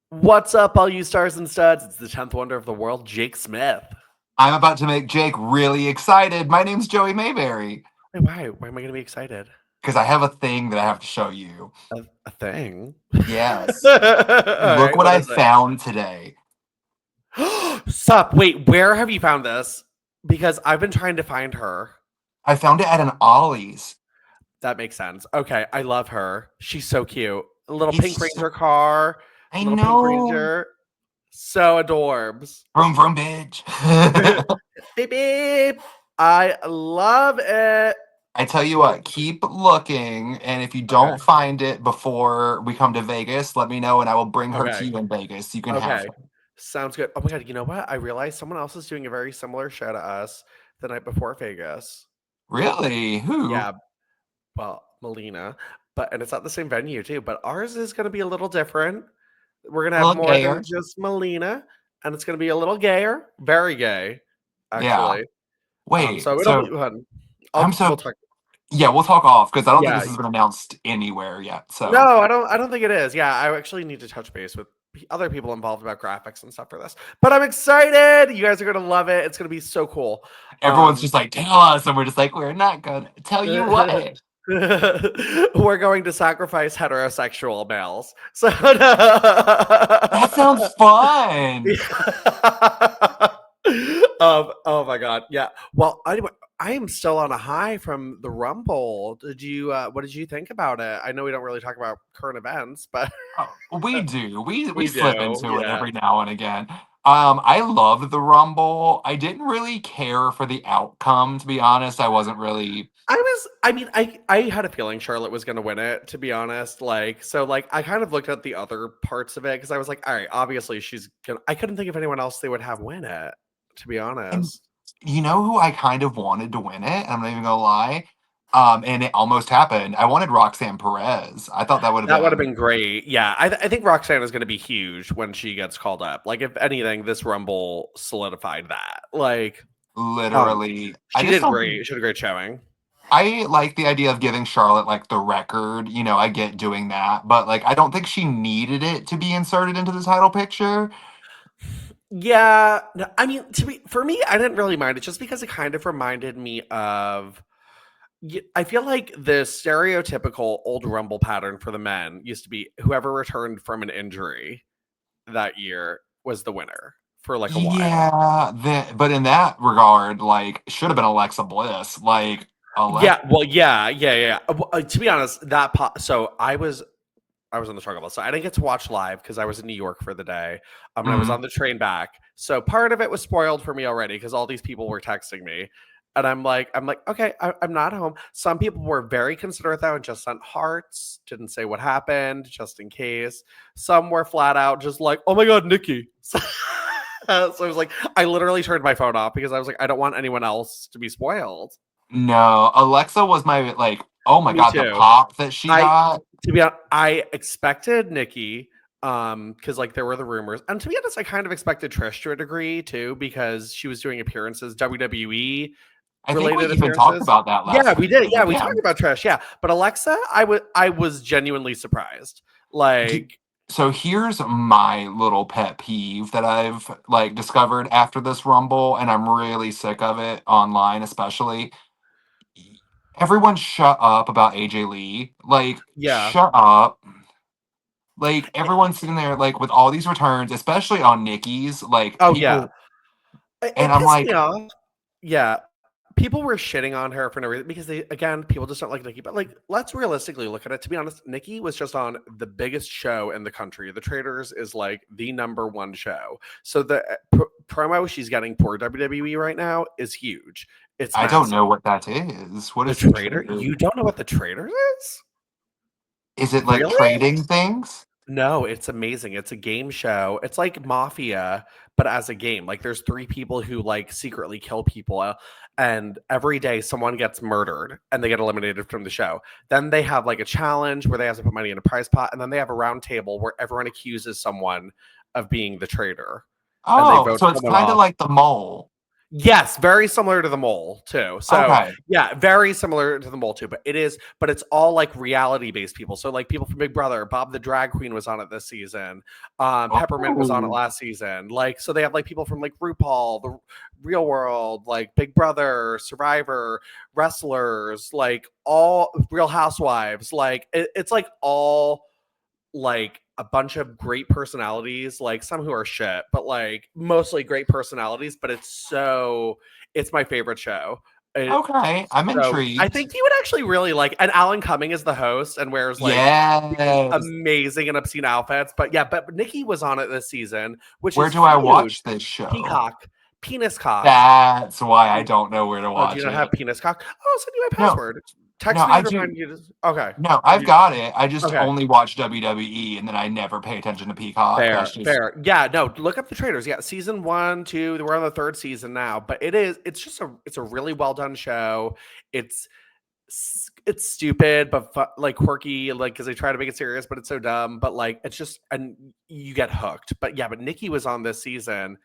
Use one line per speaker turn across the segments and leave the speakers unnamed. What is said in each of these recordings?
What's up, all you stars and studs? It's the 10th wonder of the world, Jake Smith.
I'm about to make Jake really excited. My name's Joey Mayberry.
Wait, why? Why am I going to be excited?
Because I have a thing that I have to show you.
A thing?
Yes.
All
Look
right,
what
what
I
is it?
found today.
Sup, wait, where have you found this? Because I've been trying to find her.
I found it at an Ollie's.
That makes sense. Okay, I love her. She's so cute. A little pink
It's
ranger car,
I
little pink
know.
ranger. So adorbs.
Vroom vroom bitch.
Beep, beep. I love it.
I tell you
What?
what, keep looking, and if you
Okay,
don't find it before we come to Vegas, let me know and I will bring her to
okay,
you in Vegas. You can have
okay.
her.
Sounds good. Oh my god, you know what? I realized someone else is doing a very similar show to us the night before Vegas.
Really? Who?
Yeah, well, Melina, but and it's at the same venue too, but ours is going to be a little different. We're going to
A
have
little
more than
gayer.
just Melina, and it's going to be a little gayer, very gay,
Yeah.
actually.
Wait,
So it'll be
so
fun.
I'm
We'll
so
talk.
Yeah, we'll talk off because I don't think
Yeah.
this has been announced anywhere yet.
No,
So
I don't think it is. Yeah, I actually need to touch base with other people involved about graphics and stuff for this. But I'm excited. You guys are going to love it. It's going to be so cool.
everyone's just like, tell us, and we're just like, we're not gonna tell you what.
We're going to sacrifice heterosexual males. So
That sounds fun.
oh my god. Yeah. Well, anyway, I am still on a high from the Rumble. Did you what did you think about it? I know we don't really talk about current events, but
Oh, we do. We
we
slip
do.
into it
Yeah.
every now and again. I loved the Rumble. I didn't really care for the outcome, to be honest. I wasn't really.
I had a feeling Charlotte was going to win it, to be honest. Like I kind of looked at the other parts of it because I was like, all right, obviously she's gonna, I couldn't think of anyone else they would have win it, to be
And
honest.
you know who I kind of wanted to win it? I'm not even gonna lie. And it almost happened. I wanted Roxanne Perez. I thought that would
That
have
would have
been
been great. Yeah, I think Roxanne is going to be huge when she gets called up. Like, if anything, this Rumble solidified that. Like,
literally. I
she
just
did
don't think
great. She had a great showing.
I like the idea of giving Charlotte like the record. I get doing that, but like I don't think she needed it to be inserted into the title picture.
Yeah, no, I mean, for me, I didn't really mind it just because it kind of reminded me of. I feel like the stereotypical old Rumble pattern for the men used to be whoever returned from an injury that year was the winner for like a while.
Yeah, but in that regard, like should have been Alexa Bliss. Like Alexa.
Yeah, well, yeah. To be honest, so I was on the struggle bus, so I didn't get to watch live because I was in New York for the day. And I was
Mhm.
on the train back, so part of it was spoiled for me already because all these people were texting me, and I'm like, okay, I'm not home. Some people were very considerate though and just sent hearts, didn't say what happened, just in case. Some were flat out just like, oh my god, Nikki. So I was like, I literally turned my phone off because I was like, I don't want anyone else to be spoiled.
No, Alexa was my like. Oh my
Me
god, the
too.
pop that she
I
got.
to be honest, I expected Nikki, because like there were the rumors, and to be honest, I kind of expected Trish to a degree too because she was doing appearances, WWE
I think we
related
even talked
appearances.
about that
Yeah,
last
we
week.
did. Yeah, we
Yeah.
talked about Trish. Yeah, but Alexa, I was genuinely surprised.
D-
Like,
So here's my little pet peeve that I've like discovered after this Rumble, and I'm really sick of it online, especially. Everyone shut up about AJ Lee. Like,
yeah.
shut up. Like, everyone's sitting there, like, with all these returns, especially on Nikki's, like,
Oh yeah.
people,
It
and I'm
pissed me
like,
off. Yeah. People were shitting on her for no reason because again, people just don't like Nikki. But like, let's realistically look at it. To be honest, Nikki was just on the biggest show in the country. The Traders is like the number one show. So the promo she's getting for WWE right now is huge. It's
I don't
massive.
know what that is. What
The
is the
Trader,
trader?
you don't know what the Traders is?
Is it like
Really?
trading things?
No, it's amazing. It's a game show. It's like Mafia, but as a game. Like there's three people who like secretly kill people, and every day someone gets murdered and they get eliminated from the show. Then they have like a challenge where they have to put money in a prize pot, and then they have a round table where everyone accuses someone of being the traitor, and they
Oh,
vote
so it's
someone
kind of
off.
like the mole.
Yes, very similar to the mole too. So
Okay.
yeah, very similar to the mole too. But it's all like reality based people. So like people from Big Brother, Bob the drag queen was on it this season. Peppermint was on it
Oh,
last season. Like so they have like people from like RuPaul, the Real World, like Big Brother, Survivor, wrestlers, like all Real Housewives. Like it's like all like a bunch of great personalities, like some who are shit, but like mostly great personalities. But it's my favorite show.
okay. I'm
So I
intrigued.
think you would actually really like. And Alan Cumming is the host and wears like these
Yes.
amazing and obscene outfits. But yeah, but Nikki was on it this season, which
Where
is
do I
huge.
watch this show?
Peacock, penis cock.
That's why I don't know where to
Oh, do you
watch
not have
it.
penis cock? Oh, I'll send you my
No,
password.
no,
Text me
I
to
do.
remind you. Okay.
No,
Or
I've
you,
got it. I just
okay.
only watch WWE and then I never pay attention to Peacock. That's
Fair,
just
fair. Yeah, no, look up the trailers. Yeah, season 1, 2, we're on the 3rd season now, but it's a really well done show. It's it's stupid but like quirky, like because they try to make it serious, but it's so dumb. But like it's just and you get hooked. But yeah, but Nikki was on this season.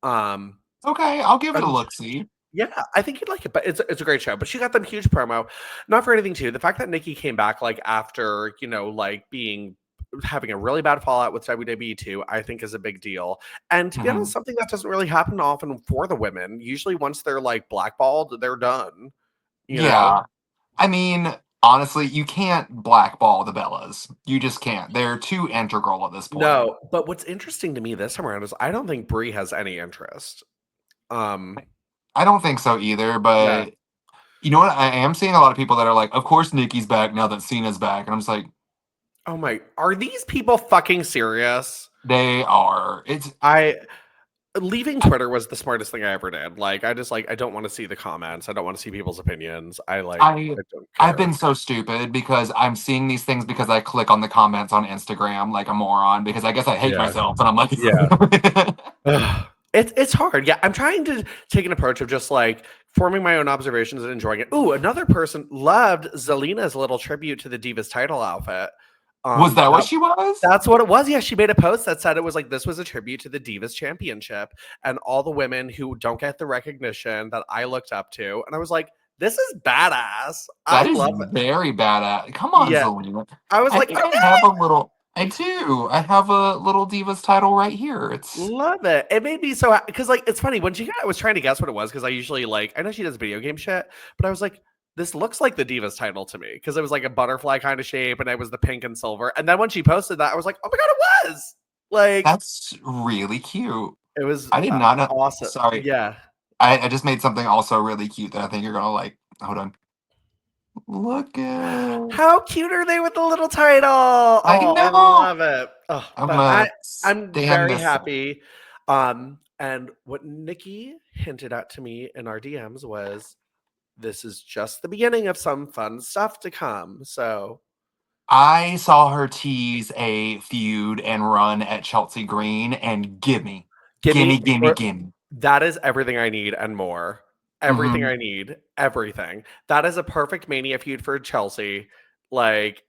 Um,
okay. I'll give it a
and
look. See.
yeah, I think you'd like it. But it's a great show. But she got them huge promo, not for anything too. The fact that Nikki came back like after like being having a really bad fallout with WWE too, I think is a big deal. And to be
Mhm.
honest, something that doesn't really happen often for the women. Usually, once they're like blackballed, they're done. You know.
Yeah. I mean, honestly, you can't blackball the Bellas. You just can't. They're too integral at this point.
No, but what's interesting to me this time around is I don't think Brie has any interest. Um,
I don't think so either,
yeah.
but you know what? I am seeing a lot of people that are like, of course Nikki's back now that Cena's back. And I'm just like,
Oh my, are these people fucking serious?
they are. It's
I leaving Twitter was the smartest thing I ever did. Like, I just like I don't want to see the comments. I don't want to see people's opinions.
I
I don't
I've
care.
been so stupid because I'm seeing these things because I click on the comments on Instagram like a moron because I guess I hate
Yeah.
myself and I'm like
Yeah. Ugh. It's hard. Yeah, I'm trying to take an approach of just like forming my own observations and enjoying it. Ooh, another person loved Zelina's little tribute to the Divas title outfit.
Was that what
That
she was?
That's what it was. Yeah, she made a post that said it was like this was a tribute to the Divas Championship and all the women who don't get the recognition that I looked up to. And I was like, this is badass. I
That is
love it.
very bad. Come on,
Yeah.
Zelina.
I was
I
like,
think I have
okay,
a little. I do. I have a little Divas title right here. It's
love it. It made me so because like it's funny when I was trying to guess what it was because I usually like I know she does video game shit, but I was like, this looks like the Divas title to me because it was like a butterfly kind of shape and it was the pink and silver. And then when she posted that, I was like, oh my god, it was like
that's really cute.
it was
I did not know.
awesome.
Sorry,
Yeah.
I just made something also really cute that I think you're gonna like. Hold on. Look at.
How cute are they with the little title?
I
Oh, I
know.
love it. Oh,
I'm
but
gonna
I'm
stand
very
this.
happy. And what Nikki hinted at to me in our DMs was this is just the beginning of some fun stuff to come. So
I saw her tease a feud and run at Chelsea Green, and gimme,
give
gimme,
me
gimme, gimme.
that is everything I need and more. Everything
Hmm.
I need, everything. That is a perfect mania feud for Chelsea. Like,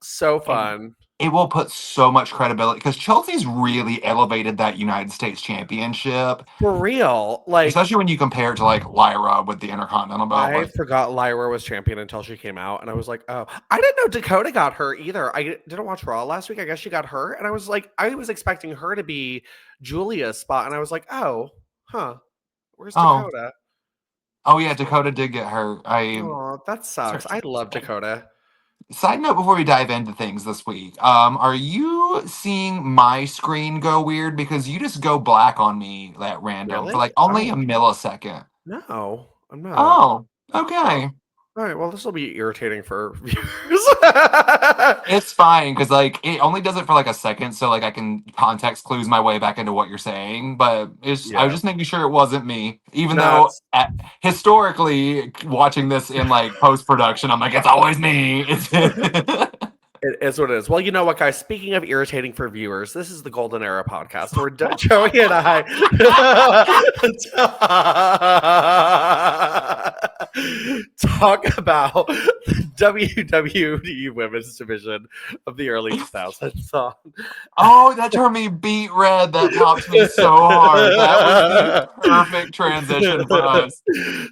so
And
fun.
it will put so much credibility because Chelsea's really elevated that United States Championship,
For real. Like,
especially when you compare it to like Lyra with the Intercontinental belt.
I
Like,
forgot Lyra was champion until she came out, and I was like, "Oh, I didn't know Dakota got hurt either." I didn't watch Raw last week. I guess she got hurt, and I was like, I was expecting her to be Julia's spot, and I was like, "Oh, huh, where's
oh,
Dakota?"
oh yeah, Dakota did get hurt.
Oh, that sucks. I love Dakota.
Side note before we dive into things this week, are you seeing my screen go weird because you just go black on me at random for
Really?
like only
Oh
a millisecond?
no, I'm not.
Oh,
Oh,
okay.
all right. Well, this will be irritating for viewers.
It's fine because like it only does it for like a second, so like I can context clues my way back into what you're saying. But I was
Yeah,
just making sure it wasn't me, even
no,
though historically watching this in like post production, I'm like it's always me. It's
It is what it is. Well, you know what, guys? Speaking of irritating for viewers, this is the Golden Era podcast where Joey and I talk about the WWE Women's Division of the early 2000s.
Oh, that turned me beet red. That pops me so hard. That was the perfect transition for us.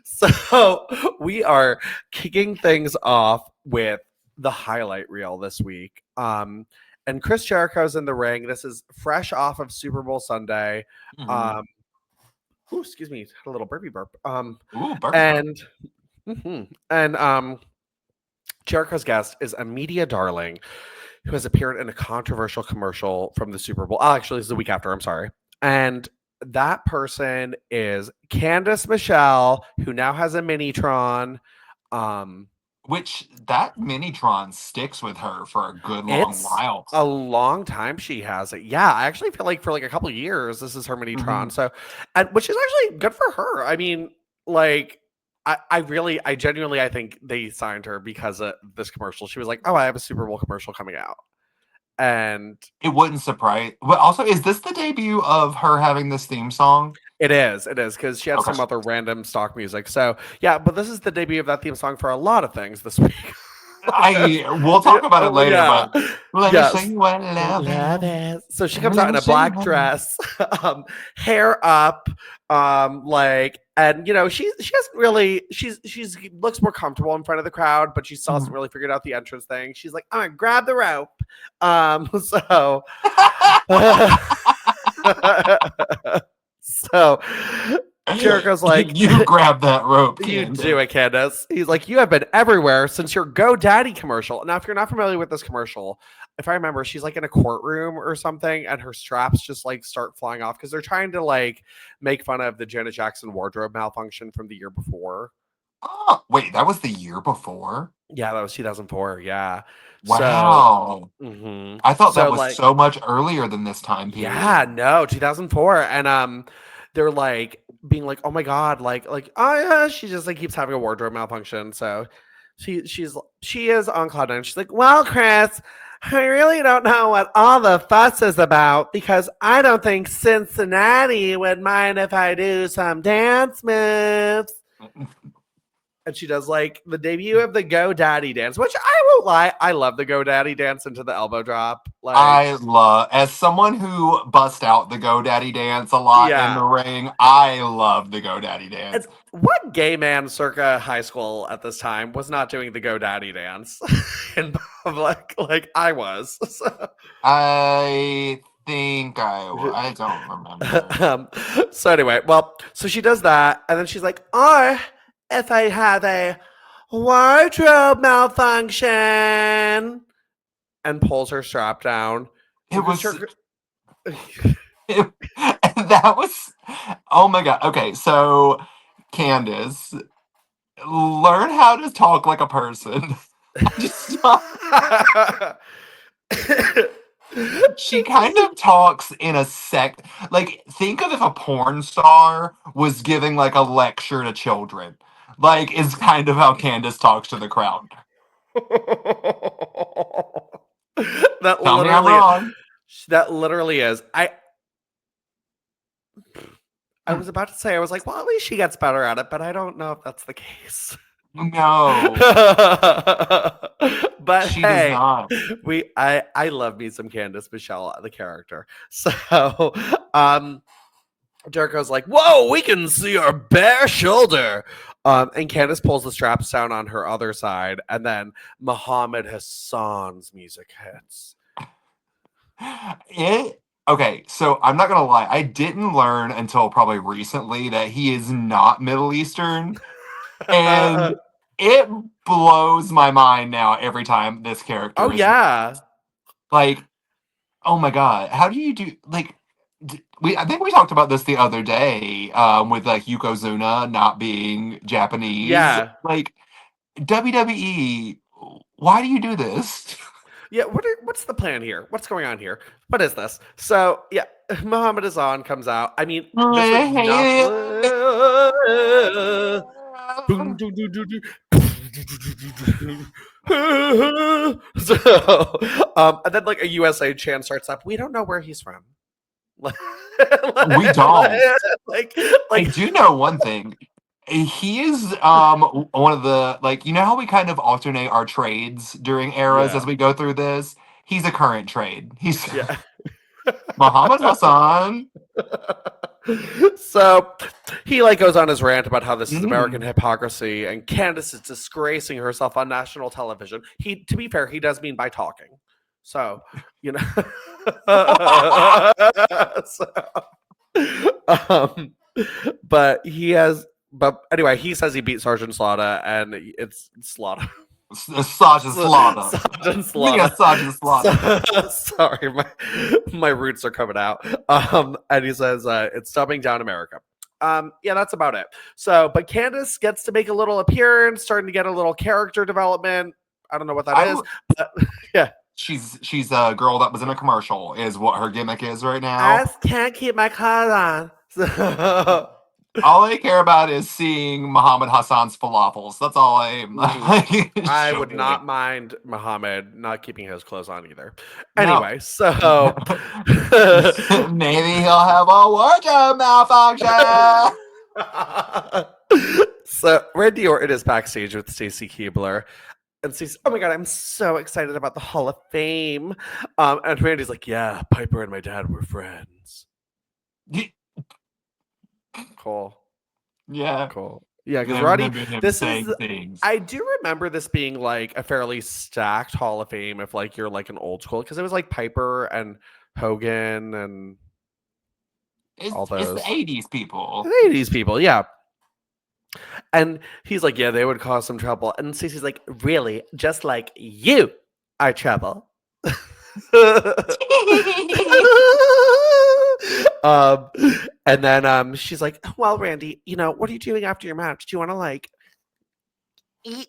So we are kicking things off with the highlight reel this week. And Chris Jericho's in the ring. This is fresh off of Super Bowl Sunday. Ooh, excuse me, had a little burpee burp. And Jericho's guest is a media darling who has appeared in a controversial commercial from the Super Bowl. Oh, actually, it's the week after. I'm sorry. And that person is Candice Michelle, who now has a Minitron.
Which that Minitron sticks with her for a good long while.
A long time she has it. Yeah, I actually feel like for like a couple of years, this is her Minitron. So, and which is actually good for her. I mean, like, I genuinely, I think they signed her because of this commercial. She was like, "Oh, I have a Super Bowl commercial coming out," and
it wouldn't surprise. But also, is this the debut of her having this theme song?
It is because she had some other random stock music. So yeah, but this is the debut of that theme song for a lot of things this week.
We'll talk about it later. Yeah. But let me sing what love is.
So she comes out in a black dress, hair up, like, and you know she hasn't really she's looks more comfortable in front of the crowd, but she still hasn't really figured out the entrance thing. She's like, I'm gonna grab the rope. So Jericho's like,
you grab that rope.
You do it, Candice. He's like, you have been everywhere since your GoDaddy commercial. Now, if you're not familiar with this commercial, if I remember, she's like in a courtroom or something, and her straps just like start flying off because they're trying to like make fun of the Janet Jackson wardrobe malfunction from the year before.
Oh, wait, that was the year before?
Yeah, that was 2004. Yeah.
Wow.
So,
I thought that was like, so much earlier than this time period.
Yeah, no, 2004. And they're like being like, oh my God, like, oh yeah, she just like keeps having a wardrobe malfunction. So she is on cloud nine. She's like, well, Chris, I really don't know what all the fuss is about because I don't think Cincinnati would mind if I do some dance moves. And she does like the debut of the GoDaddy dance, which I won't lie, I love the GoDaddy dance into the elbow drop. Like,
I love, as someone who busts out the GoDaddy dance a lot in the ring, I love the GoDaddy dance.
What gay man circa high school at this time was not doing the GoDaddy dance in public? Like I was. So.
I think I don't remember.
So anyway, so she does that, and then she's like, "Or if I have a wardrobe malfunction," and pulls her strap down.
It was. That was. Oh my God. Okay, so Candice, learn how to talk like a person. She kind of talks in a like, think of if a porn star was giving like a lecture to children. Like, is kind of how Candice talks to the crowd.
That literally is. I was about to say, I was like, well, at least she gets better at it, but I don't know if that's the case.
No.
But
she
hey,
does not.
I love me some Candice Michelle, the character. So Jericho's like, whoa, we can see her bare shoulder. And Candice pulls the straps down on her other side, and then Muhammad Hassan's music hits.
Okay, so I'm not gonna lie, I didn't learn until probably recently that he is not Middle Eastern. And it blows my mind now every time this character.
Oh yeah,
like, oh my God, how do you do like? I think we talked about this the other day with like Yokozuna not being Japanese.
Yeah,
like WWE, why do you do this?
Yeah, what's the plan here? What's going on here? What is this? So yeah, Muhammad Hassan comes out. I mean, this was not. So, and then like a USA chant starts up. We don't know where he's from.
We don't.
like,
I do know one thing. He is one of the, like, you know how we kind of alternate our trades during eras as
yeah,
we go through this? He's a current trade. He's
yeah.
Muhammad Hassan.
So he like goes on his rant about how this is American
Mm.
hypocrisy and Candice is disgracing herself on national television. He, to be fair, he does mean by talking. So, you know. So, um, but he has. But anyway, he says he beat Sergeant Slaughter, and it's Slaughter.
Sergeant Slaughter.
Sergeant
Mia
Slaughter.
Sergeant Slaughter.
Sorry, my roots are coming out. And he says it's dumbing down America. Yeah, that's about it. So, but Candice gets to make a little appearance, starting to get a little character development. I don't know what that is, but yeah.
She's a girl that was in a commercial, is what her gimmick is right now.
I can't keep my clothes on. So,
all I care about is seeing Muhammad Hassan's falafels. That's all I
I would not mind Muhammad not keeping his clothes on either. Anyway, so
maybe he'll have a wardrobe malfunction.
So Randy Orton is backstage with Stacy Keibler. And Stacey, oh my God, I'm so excited about the Hall of Fame. And Randy's like, yeah, Piper and my dad were friends. Cool.
Yeah.
Cool. Yeah, because Roddy, this is
things.
I do remember this being like a fairly stacked Hall of Fame if like you're like an old school, because it was like Piper and Hogan and all those.
It's the 80s people.
The 80s people, yeah. And he's like, yeah, they would cause some trouble. And Stacey's like, really? Just like you are trouble. And then she's like, well, Randy, you know, what are you doing after your match? Do you want to like eat?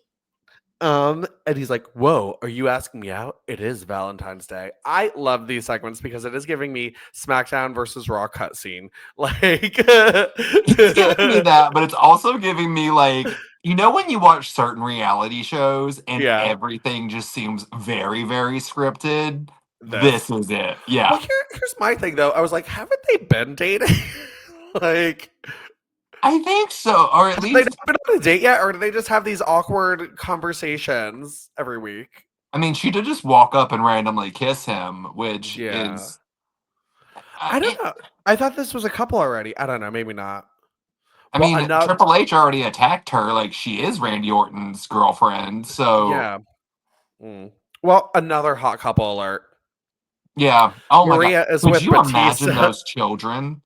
And he's like, whoa, are you asking me out? It is Valentine's Day. I love these segments because it is giving me SmackDown versus Raw cutscene. Like,
it's giving me that, but it's also giving me like, you know, when you watch certain reality shows and everything just seems very, very scripted. This is it. Yeah.
Well, here's my thing though. I was like, haven't they been dating? Like,
I think so, or at least
they not been on a date yet, or do they just have these awkward conversations every week?
I mean, she did just walk up and randomly kiss him, which is.
I don't know. I thought this was a couple already. I don't know. Maybe not.
I mean, Triple H already attacked her. Like, she is Randy Orton's girlfriend. So
yeah. Well, another hot couple alert.
Yeah. Oh
Maria
my God.
is
Could
with
you
Batista.
imagine those children?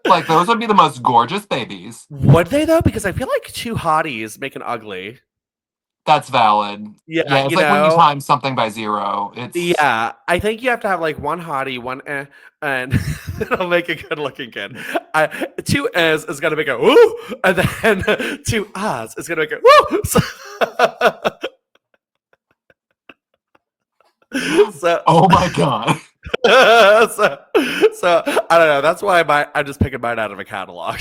Like, those would be the most gorgeous babies.
Would they though? Because I feel like two hotties make an ugly.
That's valid.
Yeah,
it's like when you time something by 0. It's
I think you have to have like one hottie, one and it'll make a good looking kid. 2 is gonna make a woo, and then 2 ahs is gonna make a woo. So,
oh my God.
so I don't know. That's why I'm just picking mine out of a catalog.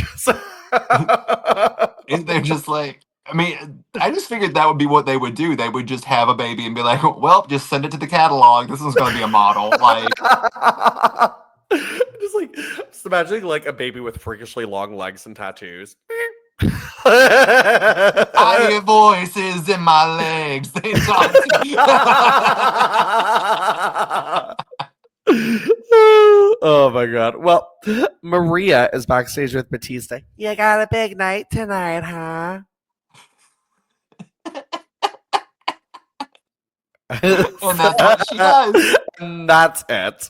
And they're just like, I mean, I just figured that would be what they would do. They would just have a baby and be like, well, just send it to the catalog. This is going to be a model. Like,
just imagining like a baby with freakishly long legs and tattoos.
I hear voices in my legs. They talk to me.
Oh my God. Well, Maria is backstage with Batista. You got a big night tonight, huh?
And that's what she does.
And that's it.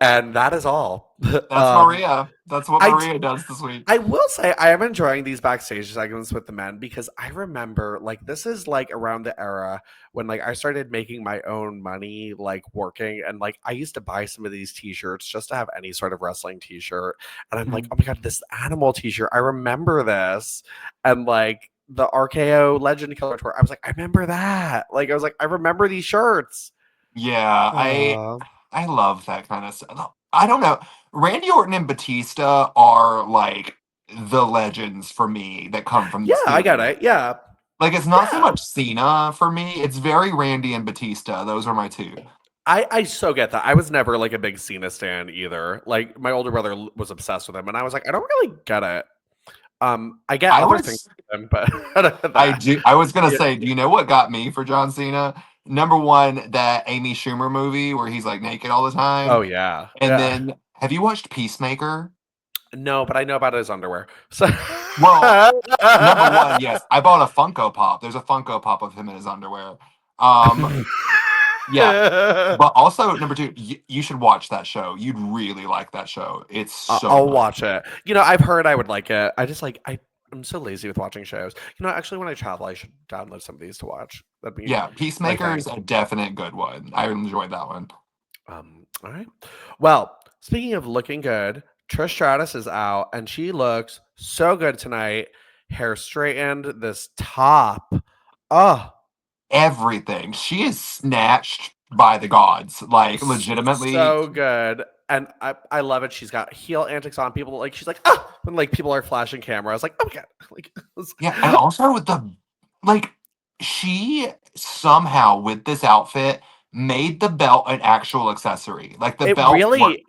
And that is all.
That's Maria. That's what Maria does this week.
I will say I am enjoying these backstage segments with the men because I remember like this is like around the era when like I started making my own money like working, and like I used to buy some of these t-shirts just to have any sort of wrestling t-shirt, and I'm like, oh my God, this animal t-shirt, I remember this. And like the RKO Legend Killer tour, I was like, I remember that. Like I was like, I remember these shirts.
Yeah, I love that kind of stuff. I don't know. Randy Orton and Batista are like the legends for me that come from
Yeah,
this
I got
feud.
it. Yeah.
Like, it's not so
Yeah.
much Cena for me. It's very Randy and Batista. Those are my two.
I so get that. I was never like a big Cena stan either. Like my older brother was obsessed with him, and I was like, I don't really get it. I get
I
other things
was
with him, but I don't get
I
that.
do. I was gonna
Yeah.
say, do you know what got me for John Cena? Number one, that Amy Schumer movie where he's like naked all the
Oh
time,
yeah.
and
Yeah.
then have you watched Peacemaker?
No, but I know about his underwear. So
Well, number one, yes, I bought a Funko Pop. There's a Funko Pop of him in his underwear. Um, yeah, but also number two, you should watch that show. You'd really like that show. It's so
I'll
good.
watch it. I've heard I would like it. I just like I'm so lazy with watching shows. Actually, when I travel, I should download some of these to watch. That'd be
Yeah,
my
Peacemaker
thing.
is a definite good one. I enjoyed that one.
All right. Well, speaking of looking good, Trish Stratus is out and she looks so good tonight. Hair straightened, this top. Oh,
Everything. She is snatched by the gods. Like, legitimately.
so good. And I love it. She's got heel antics on. People like she's like, ah, when like people are flashing cameras, like, oh my god. Like
Yeah, and also like she somehow with this outfit made the belt an actual accessory. Like the
it
belt worked.
really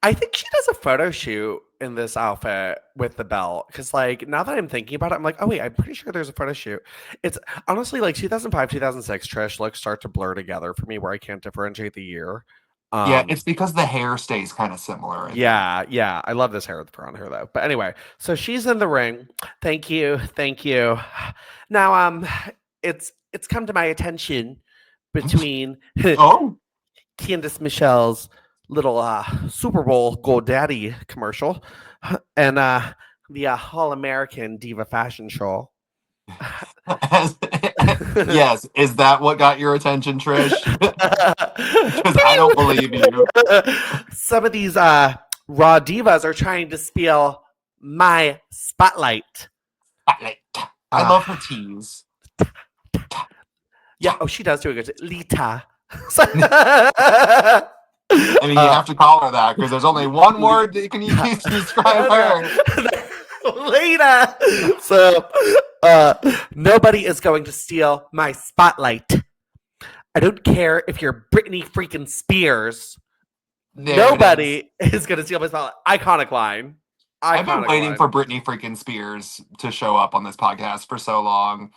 I think she does a photo shoot in this outfit with the belt. Cause like now that I'm thinking about it, I'm like, oh wait, I'm pretty sure there's a photo shoot. It's honestly like 2005, 2006 Trish looks start to blur together for me where I can't differentiate the year.
Yeah,
Um
it's because the hair stays kind of similar, I think.
Yeah, yeah. I love this hair with the on her though. But anyway, so she's in the ring. Thank you. Thank you. Now it's come to my attention between
Oh,
Candice Michelle's little Super Bowl GoDaddy commercial and the All American Diva Fashion Show.
yes. Is that what got your attention, Trish? Because I don't believe you.
Some of these raw divas are trying to steal my spotlight.
I love her tease.
Yeah. Oh, she does do a good. Lita.
I mean, you have to call her that because there's only one word that you can use to describe her.
Lita. So, nobody is going to steal my spotlight. I don't care if you're Britney freaking Spears.
There
Nobody is going to steal my spotlight. Iconic line.
I've been
Iconic
waiting
line.
for Britney freaking Spears to show up on this podcast for so long.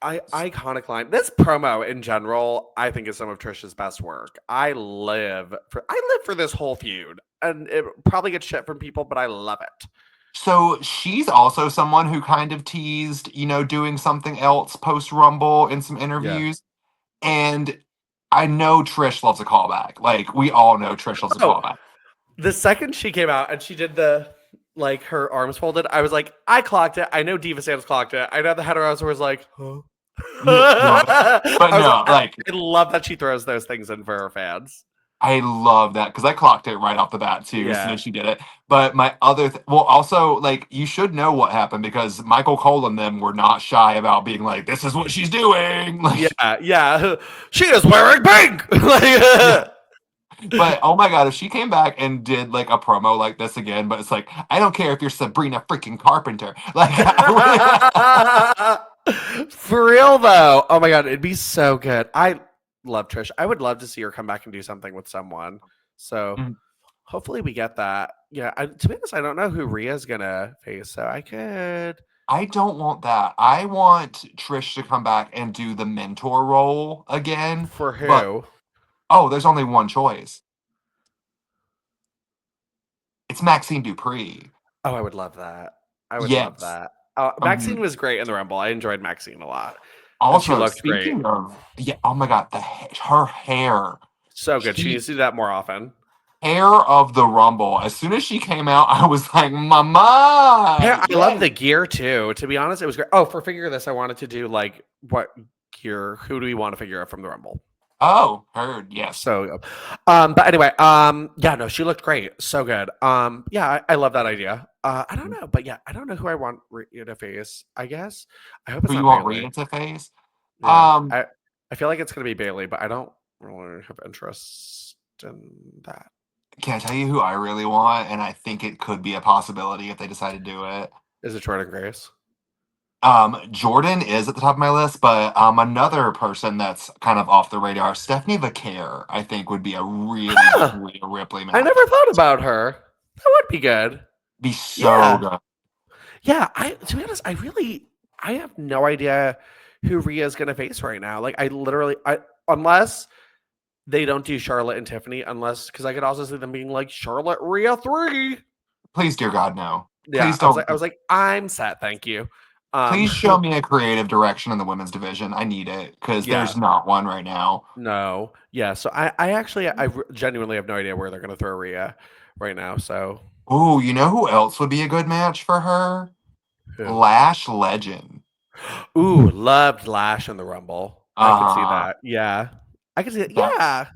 Iconic line. This promo in general, I think, is some of Trish's best work. I live for this whole feud, and it probably gets shit from people, but I love it.
So she's also someone who kind of teased, doing something else post Rumble in some interviews. And I know Trish loves a callback. Like, we all know Trish loves a
Oh,
callback.
the second she came out and she did the like her arms folded, I was like, I clocked it. I know Diva Sands clocked it. I know the heteros was like, huh?
But no,
I love that she throws those things in for her fans.
I love that because I clocked it right off the bat too. As soon as she did it. But my other, well, also like you should know what happened because Michael Cole and them were not shy about being like, "This is what she's doing." Like,
yeah, she is wearing pink.
But oh my god, if she came back and did like a promo like this again, but it's like, I don't care if you're Sabrina freaking Carpenter. Like,
for real though. Oh my god, it'd be so good. I love Trish. I would love to see her come back and do something with someone. So hopefully we get that. Yeah, to be honest, I don't know who Rhea's gonna face, so
I don't want that. I want Trish to come back and do the mentor role again.
For who?
But, there's only one choice. It's Maxine Dupree.
Oh, I would love that. I would love that. Maxine was great in the Rumble. I enjoyed Maxine a lot.
Also,
she looked
speaking
great.
of, oh my god, her hair.
So good. She needs to do that more often.
Hair of the Rumble. As soon as she came out, I was like, Mama!
I love the gear too. To be honest, it was great. Oh, for Figure This, I wanted to do like what gear, who do we want to figure out from the Rumble?
Oh, heard, yes.
So, but anyway, yeah, no, she looked great. So good. Yeah, I love that idea. I don't know, but yeah, I don't know who I want Rhea to face, I guess. I hope it's
who
not
you want
Bayley.
Rhea to face?
Yeah, I feel like it's going to be Bayley, but I don't really have interest in that.
Can I tell you who I really want? And I think it could be a possibility if they decide to do it.
Is it Jordan Grace?
Jordan is at the top of my list, but another person that's kind of off the radar, Stephanie Vaquer, I think would be a really good
Huh.
Rhea Ripley
I
match.
never thought about her. That would be good.
Be so
Yeah.
good.
Yeah. To be honest, I have no idea who Rhea is gonna face right now. Like unless they don't do Charlotte and Tiffany, because I could also see them being like Charlotte Rhea 3.
Please, dear God, no.
Yeah,
Please don't.
I was like, I'm set, thank you.
Please show me a creative direction in the women's division. I need it because
Yeah.
there's not one right now.
No. Yeah. So I actually genuinely have no idea where they're gonna throw Rhea right now. So
Ooh, you know who else would be a good match for her?
who?
Lash Legend.
Ooh, loved Lash in the Rumble. I could see
Uh,
that. Yeah. I could see that.
that
Yeah.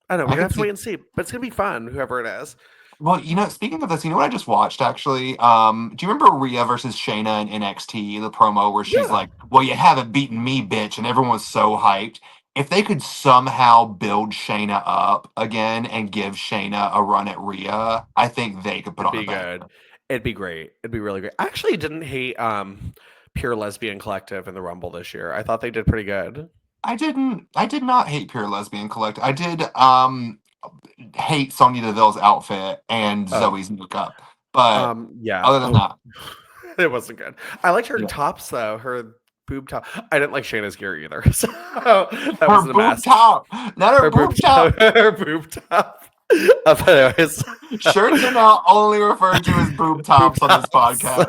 I know. We're
I
gonna
could
have to
see.
wait and see. But it's gonna be fun, whoever it is.
Well, speaking of this, you know what I just watched actually? Do you remember Rhea versus Shayna in NXT, the promo where she's
Yeah.
like, "Well, you haven't beaten me, bitch," and everyone was so hyped. If they could somehow build Shayna up again and give Shayna a run at Rhea, I think they could put
It'd
on a
be
banger.
good. It'd be great. It'd be really great. I actually didn't hate Pure Lesbian Collective in the Rumble this year. I thought they did pretty good.
I did not hate Pure Lesbian Collective. I did hate Sonya Deville's outfit and
Oh.
Zoe's makeup. But
Yeah.
other than
Oh,
that,
it wasn't good. I liked her
yeah.
tops though. Her boob top. I didn't like Shayna's gear either. So that
Her
was a
boob
mess.
top. Not her
Her boob
boob top.
top. Her boob top. But anyways,
Shirts are now only referred to as boob tops on this podcast.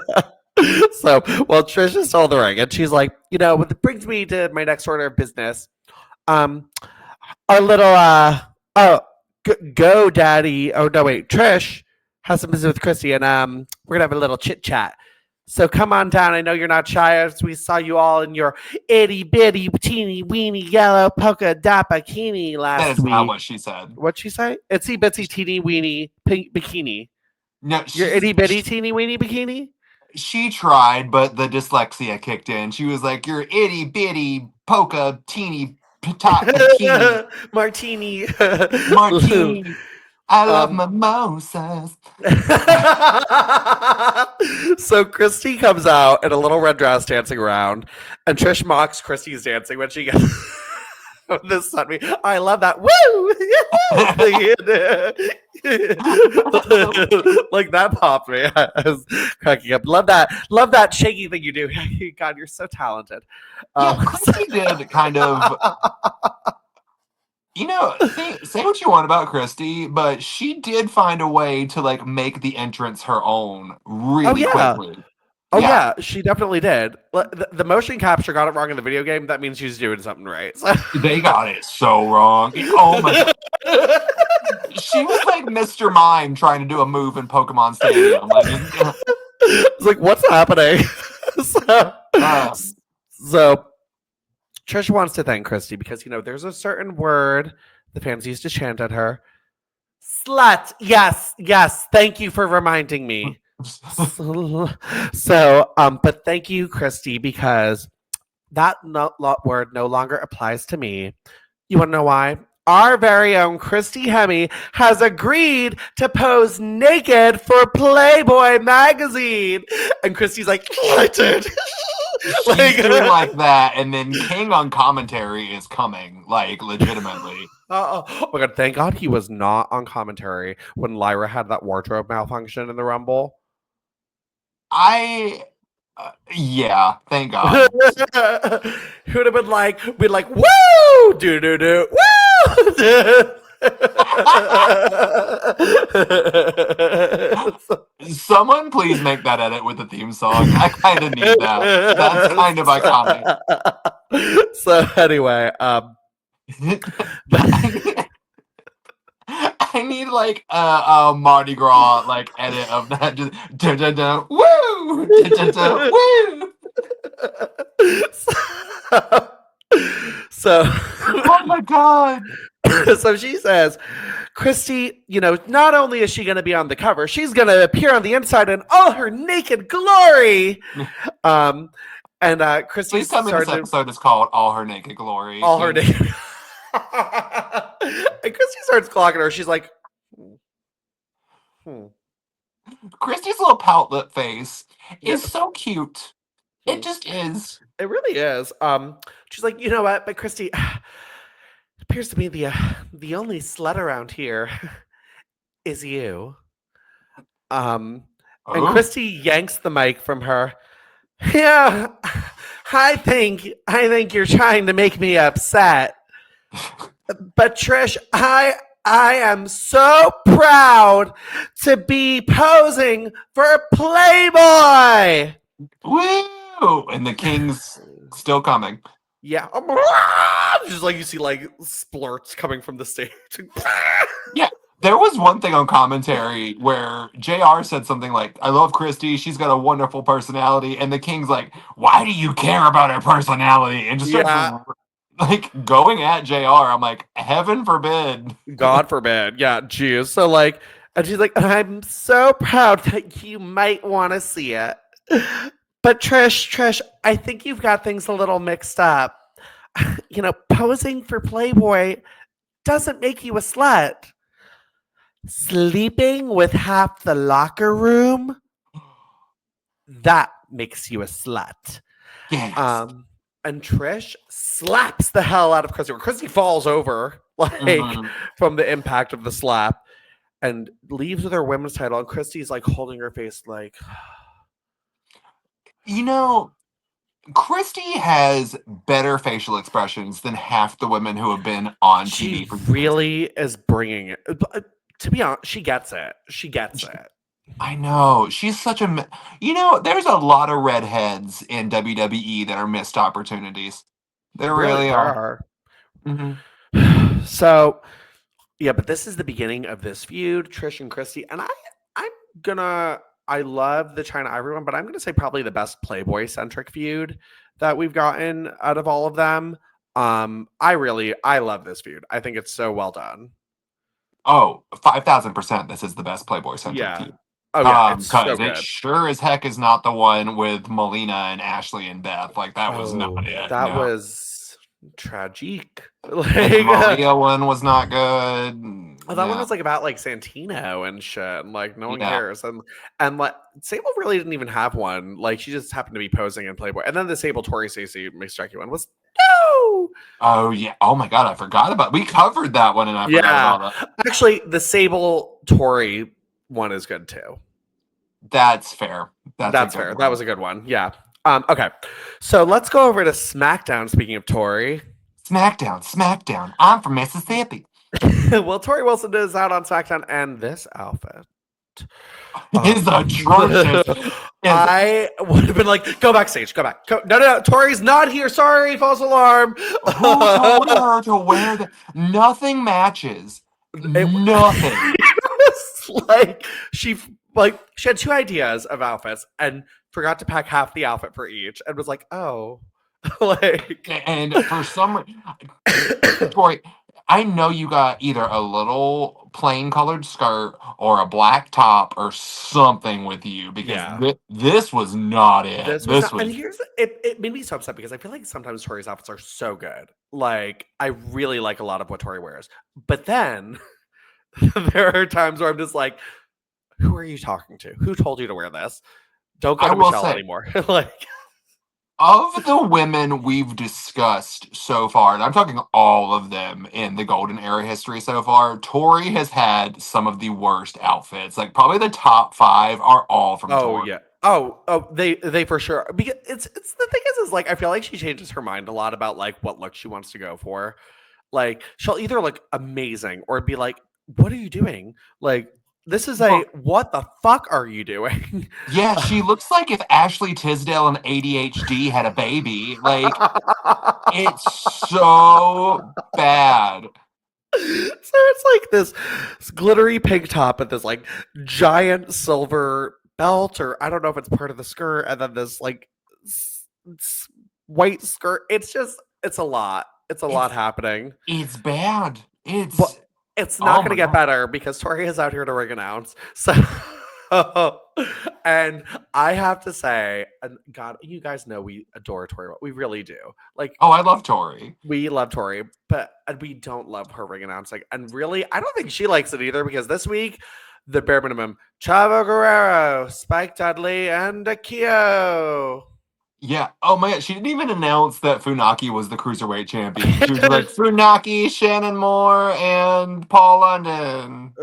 So, well, Trish is still in the ring, and she's like, what brings me to my next order of business. Our little go daddy. Oh no, wait, Trish has some business with Christy, and we're gonna have a little chit chat. So come on down. I know you're not shy, as we saw you all in your itty bitty teeny weeny yellow polka dot bikini last
That is
week.
not what she said.
What'd she say? Itsy bitsy teeny weeny pink bikini.
No,
Your itty bitty teeny weeny bikini.
she tried, but the dyslexia kicked in. She was like, "Your itty bitty polka teeny tot bikini
Martini.
martini. I love mimosas."
So Christy comes out in a little red dress dancing around, and Trish mocks Christy's dancing when she gets this on me. I love that. Woo! Like that popped me. I was cracking up. Love that. Love that shaky thing you do. God, you're so talented.
Yeah, Christy did kind of. Say what you want about Christy, but she did find a way to like make the entrance her own really quickly.
Oh yeah, she definitely did. The motion capture got it wrong in the video game. That means she's doing something right. So.
They got it so wrong. Oh my god. She was like Mr. Mime trying to do a move in Pokemon Stadium.
It's like, what's happening? So Trish wants to thank Christy because there's a certain word the fans used to chant at her. Slut. Yes, yes. Thank you for reminding me. So, but thank you, Christy, because that word no longer applies to me. You want to know why? Our very own Christy Hemme has agreed to pose naked for Playboy magazine. And Christy's like, I did.
She's doing like that, and then King on commentary is coming, like legitimately.
Oh my god! Thank God he was not on commentary when Lyra had that wardrobe malfunction in the Rumble.
Yeah, thank God.
Who would have been like, woo, do, woo.
Someone please make that edit with the theme song. I kind of need that. That's kind of iconic.
So anyway,
I need like a Mardi Gras like edit of that. Just dun, dun, dun, woo, dun, dun, dun, woo.
So
oh my god.
So she says, Christy, not only is she going to be on the cover, she's going to appear on the inside in all her naked glory. And Christy
Please tell me this episode is called All Her Naked Glory.
All Her Naked. And Christy starts clocking her. She's like,
Christy's little pout lip face
Yeah.
is so cute. It
Hmm.
just is.
It really is. She's like, you know what? But Christy, it appears to me the only slut around here is you. Um, and
Oh.
Christy yanks the mic from her. Yeah, I think you're trying to make me upset. But Trish, I am so proud to be posing for Playboy.
Woo! And the king's still coming.
Yeah, just like you see like splurts coming from the stage.
Yeah. There was one thing on commentary where JR said something like, I love Christy, she's got a wonderful personality, and the king's like, why do you care about her personality? And just starts
Yeah,
like going at JR. I'm like, heaven forbid.
God forbid. Yeah, geez. So like, and she's like, I'm so proud that you might want to see it. But Trish, I think you've got things a little mixed up. You know, posing for Playboy doesn't make you a slut. Sleeping with half the locker room, that makes you a slut.
Yes.
And Trish slaps the hell out of Chrissy. Chrissy falls over like
Mhm.
from the impact of the slap and leaves with her women's title. And Christy's like holding her face like
You know, Christy has better facial expressions than half the women who have been on
she
TV for years.
really is bringing it. To be honest, she gets it. She gets it.
I know. She's such a. You know, there's a lot of redheads in WWE that are missed opportunities. There
Really,
really
there
are.
are.
Hmm.
So yeah, but this is the beginning of this feud, Trish and Christy, and I'm gonna. I love the China Ivory one, but I'm gonna say probably the best Playboy centric feud that we've gotten out of all of them. I love this feud. I think it's so well done.
Oh, 5,000%. This is the best Playboy centric
Yeah.
feud.
Oh yeah, it's so
Because it
good.
sure as heck is not the one with Melina and Ashley and Beth. Like, that was not
Oh,
it.
that
No.
was tragic.
And the
Like,
Maria one was not good.
oh, that one
No.
was like about like Santino and shit, and like no one
Yeah.
cares. And like Sable really didn't even have one. Like she just happened to be posing in Playboy. And then the Sable Tori Stacey McStrikey one was no.
Oh, yeah. Oh, my God. I forgot about We covered that one and I forgot
Yeah,
about that.
actually, the Sable Tori one is good too.
That's fair. That's a
That's
good
fair. That
one.
was a good one. Yeah. Okay. So let's go over to SmackDown. Speaking of Tori,
SmackDown, SmackDown. I'm from Mississippi.
well, Tori Wilson is out on SmackDown, and this outfit.
Is atrocious. Is
I would have been like, go backstage, go back. No, Tori's not here. Sorry, false alarm.
who told her to wear that? Nothing matches.
It
Nothing.
was like she had two ideas of outfits and forgot to pack half the outfit for each, and was like, oh, like
And for some Tori, I know you got either a little plain colored skirt or a black top or something with you because
yeah.
this was not it.
This was
This
not, and
was
here's it made me so upset because I feel like sometimes Tori's outfits are so good. Like I really like a lot of what Tori wears. But then there are times where I'm just like, who are you talking to? Who told you to wear this? Don't go
I
to
will
Michelle
say,
anymore. Like
of the women we've discussed so far, and I'm talking all of them in the golden era history so far, Tori has had some of the worst outfits. Like probably the top 5 are all from
oh
Tori.
yeah. Oh, they for sure. Because it's the thing is like I feel like she changes her mind a lot about like what look she wants to go for. Like she'll either look amazing or be like, "What are you doing?" Like this is a
Well,
what the fuck are you doing?
yeah, she looks like if Ashley Tisdale and ADHD had a baby. Like it's so bad.
So it's like this glittery pink top and this like giant silver belt, or I don't know if it's part of the skirt, and then this like white skirt. It's a lot. It's a lot
It's
happening.
it's bad.
But
It's
it's not
oh
going to
my
get
god.
better because Tori is out here to ring announce. So, and I have to say, and God, you guys know we adore Tori. We really do. Like,
Oh, I love Tori.
we love Tori, but and we don't love her ring announcing. And really, I don't think she likes it either because this week the bare minimum. Chavo Guerrero, Spike Dudley, and Akio.
Yeah. Oh my god, she didn't even announce that Funaki was the cruiserweight champion. She was just like Funaki, Shannon Moore, and Paul London.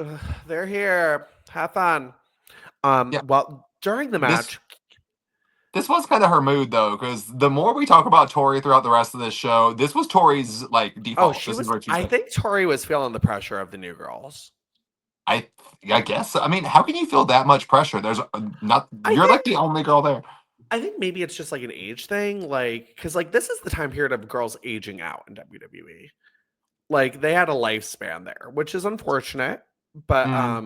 They're here. Have fun.
Yeah.
Well, during the match,
This was kind of her mood though, because the more we talk about Tori throughout the rest of this show, this was Tori's like default.
she
This
was.
is what she
I
said.
think Tori was feeling the pressure of the new girls.
I guess. I mean, how can you feel that much pressure? There's not. You're like the only girl there.
I think maybe it's just like an age thing, like because like this is the time period of girls aging out in WWE. Like they had a lifespan there, which is unfortunate, but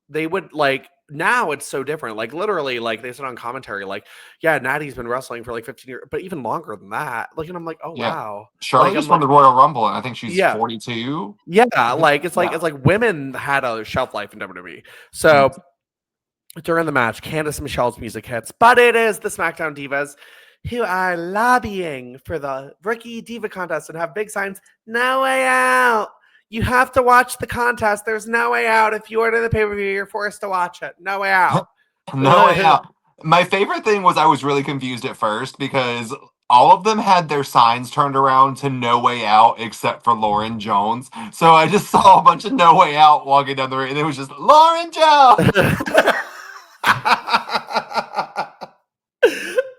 they would like now it's so different. Like literally, like they said on commentary, like, yeah, Natty's been wrestling for like 15 years, but even longer than that. Like, and I'm like, oh wow.
Charlotte
Like,
just won the Royal Rumble, and I think she's
Yeah.
42.
Yeah, like it's like women had a shelf life in WWE. So during the match, Candice Michelle's music hits, but it is the SmackDown Divas who are lobbying for the Rookie Diva contest and have big signs, no way out. You have to watch the contest. There's no way out. If you order the pay-per-view, you're forced to watch it. No way out.
No way out. My favorite thing was I was really confused at first because all of them had their signs turned around to no way out except for Lauren Jones. So I just saw a bunch of no way out walking down the ring, and it was just Lauren Jones.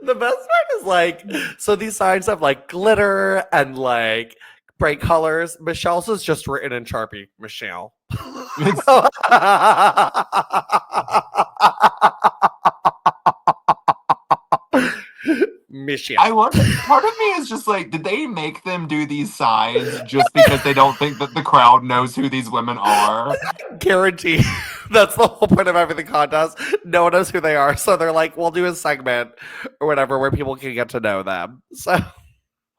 The best part is like, so these signs have like glitter and like bright colors. Michelle's is just written in Sharpie. Michelle. Michelle.
I wonder, part of me is just like, did they make them do these signs just because they don't think that the crowd knows who these women are?
Guarantee. That's the whole point of everything contest. No one knows who they are. So they're like, we'll do a segment or whatever where people can get to know them. So.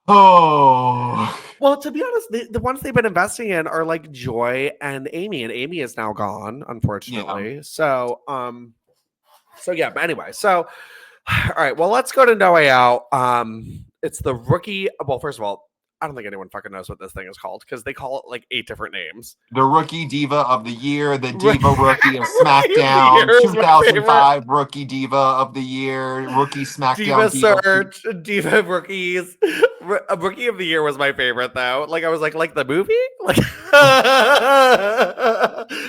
Oh.
Well, to be honest, the ones they've been investing in are like Joy and Amy is now gone, unfortunately. Yeah. So yeah, but anyway, so all right, well, let's go to No Way Out. It's the rookie. Well, first of all, I don't think anyone fucking knows what this thing is called because they call it like 8 different names.
The Rookie Diva of the Year, the Diva Rookie of SmackDown, 2005 Rookie Diva of the Year, Rookie SmackDown
Diva Search, Diva Rookies. Rookie of the Year was my favorite though. Like I was like the movie? Like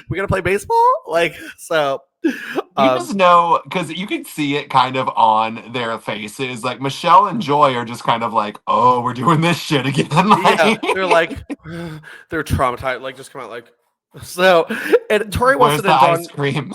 we gonna play baseball? Like so.
You just know because you can see it kind of on their faces. Like Michelle and Joy are just kind of like, "Oh, we're doing this shit again."
Yeah, they're like, they're traumatized. Like, just come out like, so. And Tori wants to
ice cream.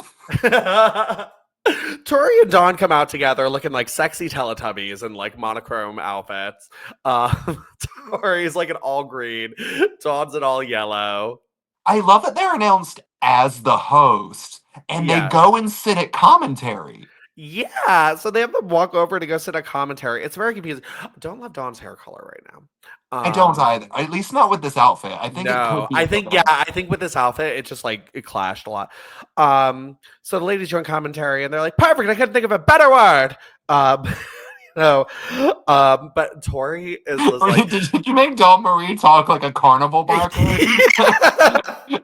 Tori and Dawn come out together looking like sexy Teletubbies in like monochrome outfits. Tori's like an all green, Dawn's an all yellow.
I love that they're announced as the host. And they go and sit at commentary.
Yeah, so they have them walk over to go sit at commentary. It's very confusing. I don't love Dawn's hair color right now.
I don't either. At least not with this outfit. I think
I think with this outfit, it just like it clashed a lot. So the ladies join commentary and they're like, perfect, I couldn't think of a better word. No, but Tori is like,
did you make Dawn Marie talk like a carnival barker?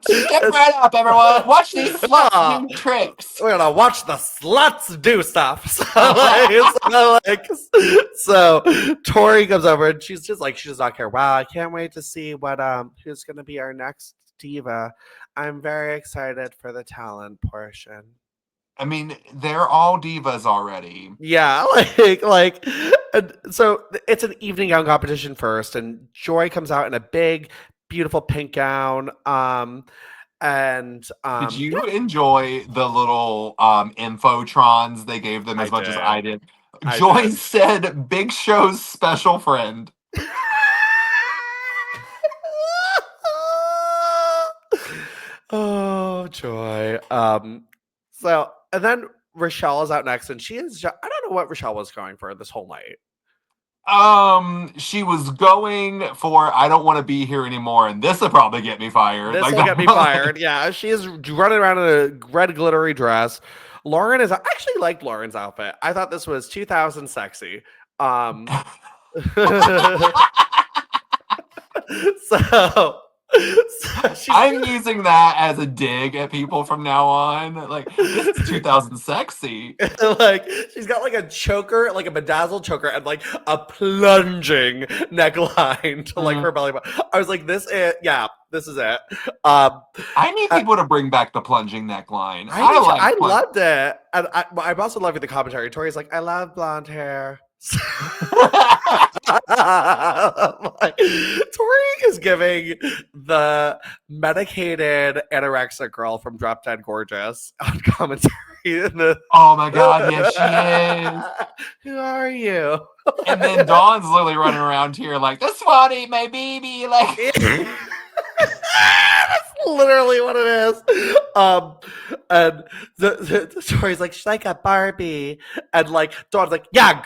Step right up, everyone. Watch these sluts do tricks.
We're gonna watch the sluts do stuff. So Tori comes over and she's just like, she does not care. Wow, I can't wait to see what who's gonna be our next diva. I'm very excited for the talent portion.
I mean, they're all divas already.
Yeah, like, so it's an evening gown competition first, and Joy comes out in a big, beautiful pink gown. Did
you enjoy the little infotrons they gave them as much as I did? Joy said, "Big Show's special friend."
Oh, Joy. So. And then Rochelle is out next, and she is. I don't know what Rochelle was going for this whole night.
She was going for "I don't want to be here anymore," and this will probably get me fired.
This will get me fired. Yeah, she is running around in a red glittery dress. Lauren is. I actually liked Lauren's outfit. I thought this was 2000 sexy. So
I'm using that as a dig at people from now on. Like, this is 2000 sexy.
Like, she's got like a choker, like a bedazzled choker, and like a plunging neckline to like her belly button. I was like, this is it.
I need people to bring back the plunging neckline.
I loved it. And I'm also loving the commentary. Tori's like, I love blonde hair. Like, Tori is giving the medicated anorexic girl from Drop Dead Gorgeous on commentary.
Oh my god, yes, she is.
Who are you?
And then Dawn's literally running around here like, this one ain't my baby. Like,
that's literally what it is. And the story's like, she's like a Barbie, and like Dawn's like, yeah,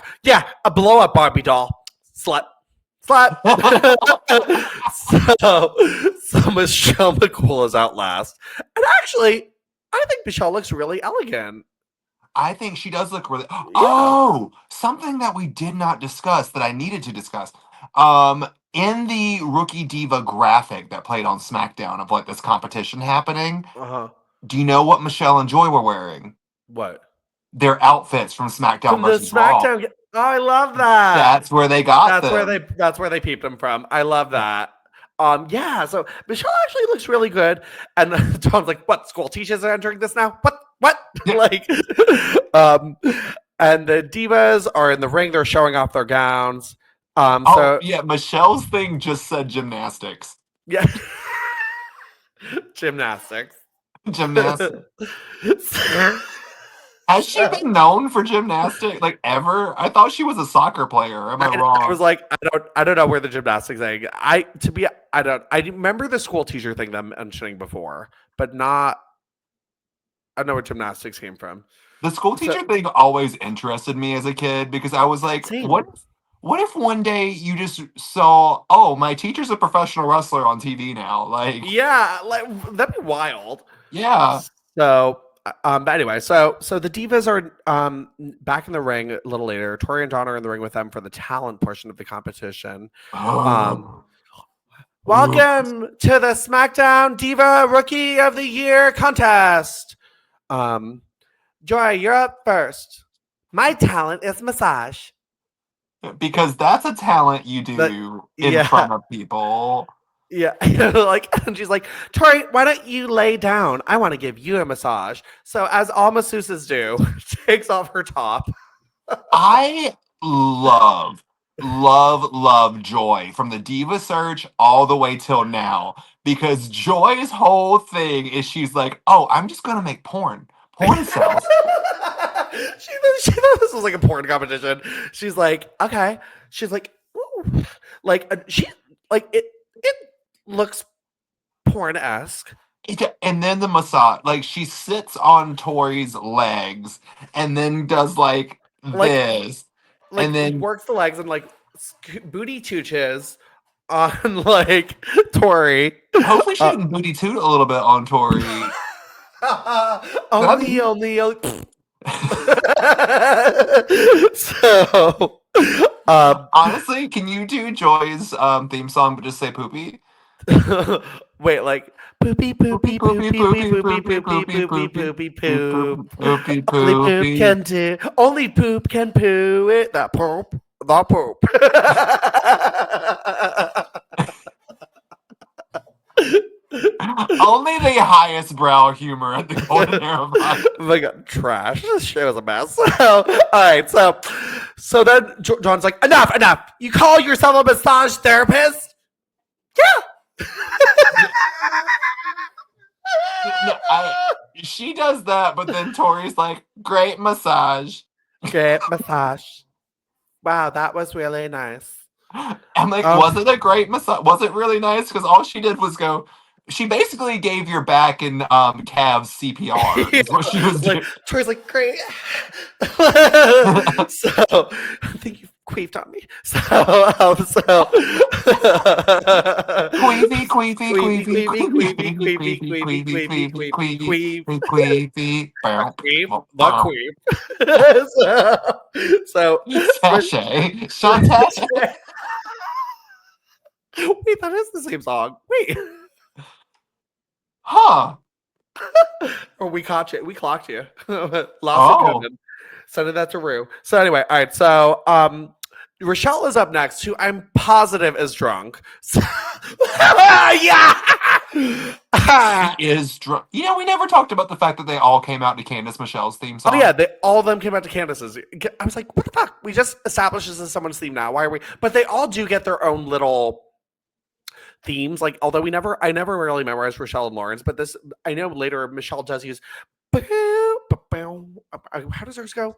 a blow up Barbie doll, slut. So Michelle McCool is out last, and actually, I think Michelle looks really elegant.
I think she does look really. Oh, something that we did not discuss that I needed to discuss. In the Rookie Diva graphic that played on SmackDown of like this competition happening, do you know what Michelle and Joy were wearing?
What?
Their outfits from SmackDown
From
versus
the SmackDown.
Raw.
Oh, I love that.
That's where they got them.
That's where they peeped them from. I love that. Yeah. So Michelle actually looks really good, and Tom's like, "What? School teachers are entering this now? What?" Like, and the divas are in the ring. They're showing off their gowns. So
yeah, Michelle's thing just said gymnastics.
Yeah. Gymnastics.
Has she been known for gymnastics like ever? I thought she was a soccer player. Am I wrong?
I was like, I don't know where the gymnastics thing. I remember the school teacher thing that I'm mentioning before, but not. I don't know where gymnastics came from.
The school teacher thing always interested me as a kid because I was like, what if one day you just saw, oh, my teacher's a professional wrestler on TV now? Like,
yeah, like that'd be wild.
Yeah.
So, but anyway, so the divas are back in the ring a little later. Tori and Dawn are in the ring with them for the talent portion of the competition. Welcome to the SmackDown Diva Rookie of the Year contest. Joy, you're up first. My talent is massage.
Because that's a talent you do in front of people.
Yeah, like, and she's like, Tori, why don't you lay down? I want to give you a massage. So, as all masseuses do, takes off her top.
I love Joy from the Diva Search all the way till now. Because Joy's whole thing is she's like, oh, I'm just going to make porn. Porn sells.
She thought this was like a porn competition. She's like, okay. She's like, ooh. Like, she, like, it looks porn-esque.
And then the massage, like, she sits on Tori's legs and then does like this.
Like,
and then
works the legs and like booty tooches on like Tori.
Hopefully she can booty toot a little bit on Tori.
only. So,
honestly, can you do Joy's theme song but just say poopy?
Wait, like poopy poopy poopy poopy poopy poopy poopy poop. Only poop can do. Only poop can poo it. That poop.
Only the highest brow humor at the Golden Era.
Like trash. This shit was a mess. All right, so then John's like, enough. You call yourself a massage therapist? Yeah.
She does that, but then Tori's like, great massage.
Great massage. Wow, that was really nice.
I'm like, was it a great massage? Was it really nice? Because all she did was go. She basically gave your back and calves CPR. Is what she was doing.
Tori's like, great. So I think you queefed on me. So
Shantae.
Wait, that is the same song. Wait.
Huh.
Or we caught you. We clocked you. Lost
Oh.
it. Sending that to Rue. So anyway, all right. So Rochelle is up next, who I'm positive is drunk. So, yeah.
She is drunk. You know, we never talked about the fact that they all came out to Candice Michelle's theme song.
Oh yeah, all of them came out to Candice's. I was like, what the fuck? We just established this as someone's theme now. Why are we? But they all do get their own little themes. Like, although I never really memorized Rochelle and Lauren's, but this, I know later Michelle does use. How does hers go?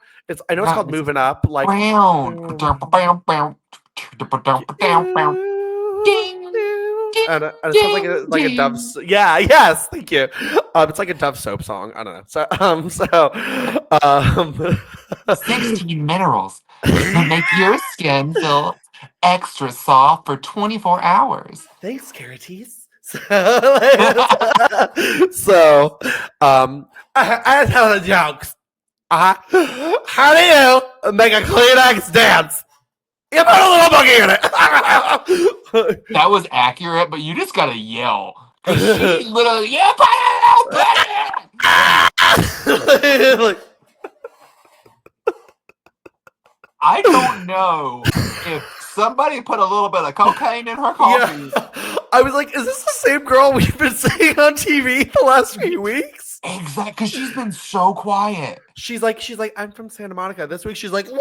I know it's called Moving Up. Like, and it sounds like a Dove. Yeah, yes, thank you. It's like a Dove soap song. I don't know.
16 minerals that make your skin feel extra soft for 24 hours.
Thanks, Carities. So, I tell the jokes. How do you make a Kleenex dance? You put a little boogie in it.
That was accurate, but you just gotta yell. She literally, you put a little boogie. I don't know if somebody put a little bit of cocaine in her coffee.
Yeah. I was like, is this the same girl we've been seeing on TV the last few weeks?
Exactly, because she's been so quiet.
She's like, I'm from Santa Monica. This week she's like, what?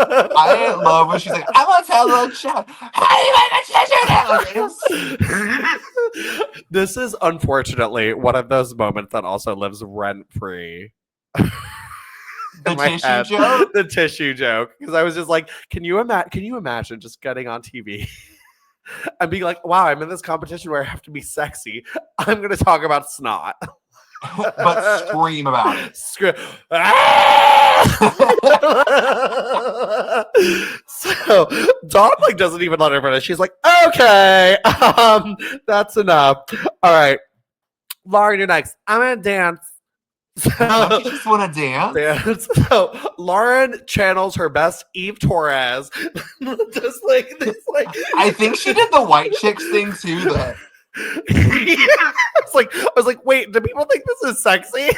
I love when she's like, I want to tell a little shout. How do you make a
This is unfortunately one of those moments that also lives rent free.
The tissue joke?
The tissue joke. Because I was just like, can you imagine just getting on TV and being like, wow, I'm in this competition where I have to be sexy. I'm going to talk about snot.
But scream about it.
So Dawn doesn't even let her finish. She's like, okay, that's enough. All right, Lauren, you're next. I'm gonna dance.
So, you just want to dance?
So Lauren channels her best Eve Torres. Just like this,
I think she did the white chicks thing too, though.
I was like, wait, do people think this is sexy?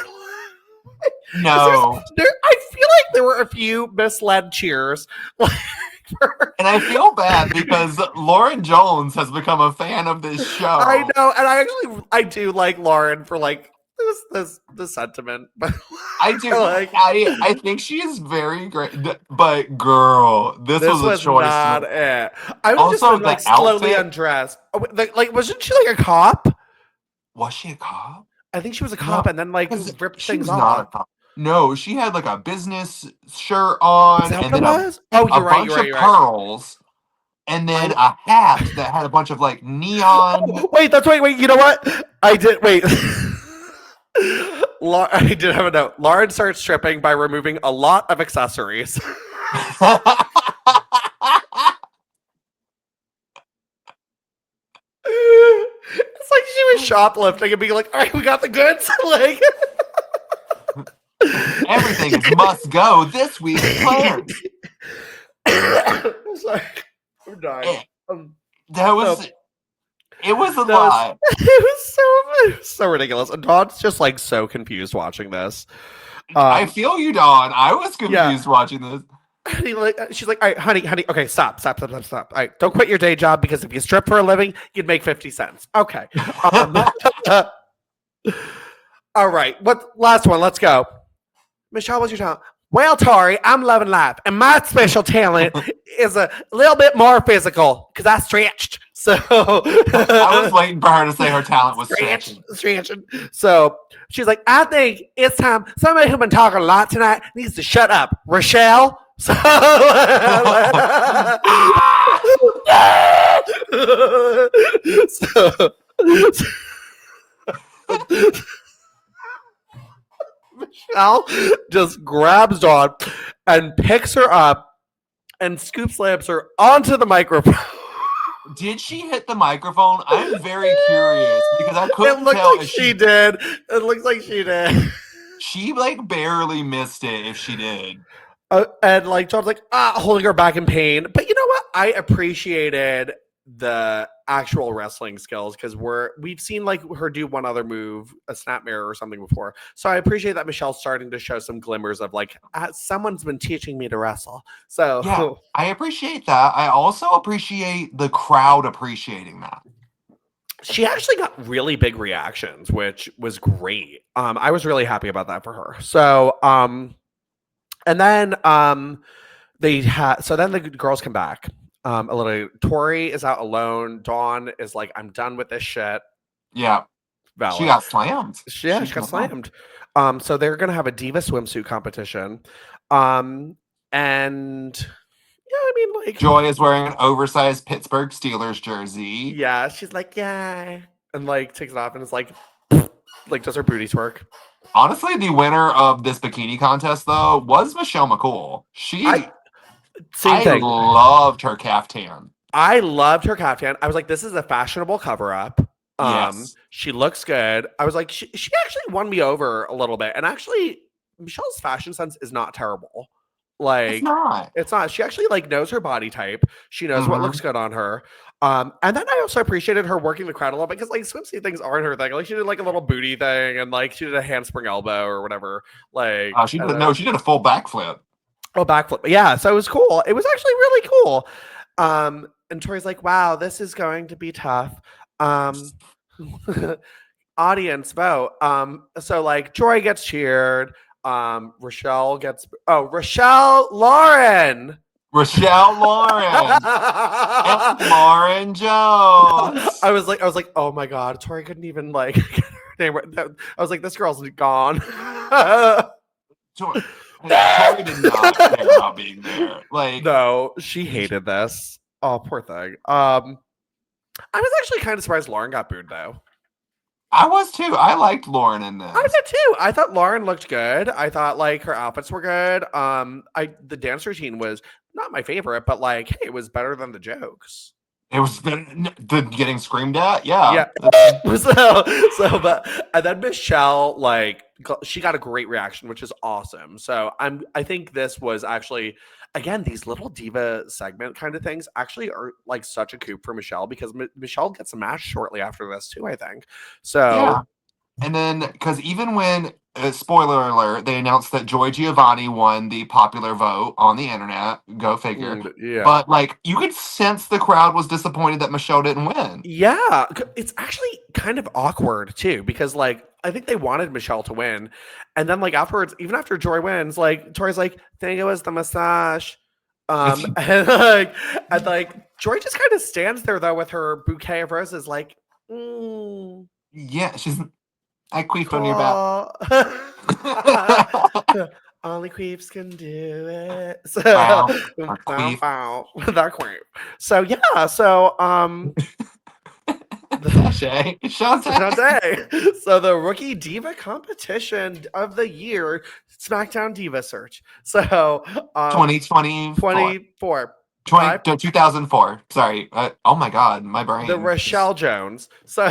No.
I feel like there were a few misled cheers.
And I feel bad because Lauren Jones has become a fan of this show.
I know, and I do like Lauren for the sentiment.
I do. I think she is very great, but girl, this was a choice.
Not it. I was
also
just slowly undressed. Wasn't she like a cop?
Was she a cop?
I think she was a cop, and then ripped things off.
Not a cop. No, she had a business shirt on, and then a bunch of pearls, and then a hat that had a bunch of neon.
Oh, wait, that's right. Wait, you know what? I did. Wait. I did have a note. Lauren starts stripping by removing a lot of accessories. It's like she was shoplifting and being like, all right, we got the goods.
Everything must go this week's plan.
Sorry, I'm dying.
It was a lot.
It was so ridiculous. And Dawn's just so confused watching this.
I feel you, Dawn. I was confused watching this.
She's like, all right, honey, okay, stop. All right, don't quit your day job because if you strip for a living, you'd make 50 cents. Okay. All right, last one, let's go. Michelle, what's your talent? Well, Tori, I'm loving life, and my special talent is a little bit more physical because I stretched. So
I was waiting for her to say her talent was stretching.
So she's like, I think it's time somebody who's been talking a lot tonight needs to shut up. Rochelle. So, Michelle just grabs Dawn and picks her up and scoop slams her onto the microphone.
Did she hit the microphone? I'm very curious because I couldn't tell if
she did. It looks like she did.
She barely missed it if she did.
And John's holding her back in pain. But you know what? I appreciated the actual wrestling skills because we've seen like her do one other move, a snap mirror or something before. So I appreciate that Michelle's starting to show some glimmers of like someone's been teaching me to wrestle. So
Yeah, I appreciate that. I also appreciate the crowd appreciating that.
she actually got really big reactions, which was great. I was really happy about that for her. So and then then the girls come back. A little Tori is out alone. Dawn is like, I'm done with this shit.
Yeah.
Valid.
She got slammed.
She got slammed. So they're gonna have a diva swimsuit competition. And yeah, I mean, like,
Joy is wearing an oversized Pittsburgh Steelers jersey.
Yeah, she's like, yeah, and like takes it off and is like does her booty twerk.
Honestly, the winner of this bikini contest though was Michelle McCool.
Same thing.
Loved her caftan.
I loved her caftan. I was like, this is a fashionable cover up.
Yes.
She looks good. I was like, she actually won me over a little bit. And actually, Michelle's fashion sense is not terrible. Like, it's not. She actually like knows her body type. She knows what looks good on her. And then I also appreciated her working the crowd a little bit because like swimsuit things aren't her thing. Like she did like a little booty thing and like she did a handspring elbow or whatever. Like
she did a full backflip.
Oh, backflip. Yeah, so it was cool. It was actually really cool. And Tori's like, wow, this is going to be tough. Audience vote. So like Joy gets cheered. Rochelle Lauren.
And Lauren Jones.
I was like, oh my god, Tori couldn't even like get her name right. I was like, this girl's gone.
Tori did not care about being there. Like,
no, she hated this. Oh, poor thing. I was actually kind of surprised Lauren got booed though.
I was too. I liked Lauren in this.
I did too. I thought Lauren looked good. I thought like her outfits were good. The dance routine was not my favorite, but like, hey, it was better than the jokes.
It was the getting screamed at. Yeah.
But and then Michelle, like, she got a great reaction, which is awesome. So I think this was actually, again, these little diva segment kind of things actually are like such a coup for Michelle because Michelle gets a match shortly after this too, I think. So
yeah. And then because even when spoiler alert, they announced that Joy Giovanni won the popular vote on the internet. Go figure.
Yeah.
But like you could sense the crowd was disappointed that Michelle didn't win.
Yeah. It's actually kind of awkward too, because like I think they wanted Michelle to win. And then like afterwards, even after Joy wins, like Tori's like, I think it was the massage. And like Joy just kind of stands there though with her bouquet of roses, like,
yeah, I queefed on your back.
Only queefs can do it. So that queef. So yeah, so Shantae. So the Rookie Diva Competition of the Year, SmackDown Diva Search. So 2024.
2004. Sorry. Oh my God, my brain.
The Rochelle Jones. So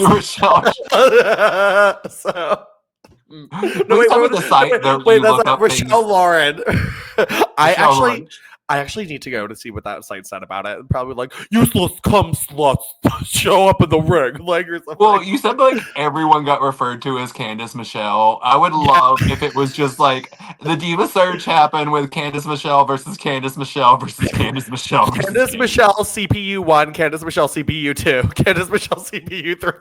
Rochelle.
So.
No, wait,
that's not Rochelle Lauren. I actually need to go to see what that site said about it. Probably like useless cum sluts show up in the ring, like or something.
Well, you said like everyone got referred to as Candice Michelle. I would love if it was just like the Diva Search happened with Candice Michelle versus Candice Michelle versus Candice Michelle.
Candice Michelle CPU 1, Candice Michelle CPU 2, Candice Michelle CPU 3.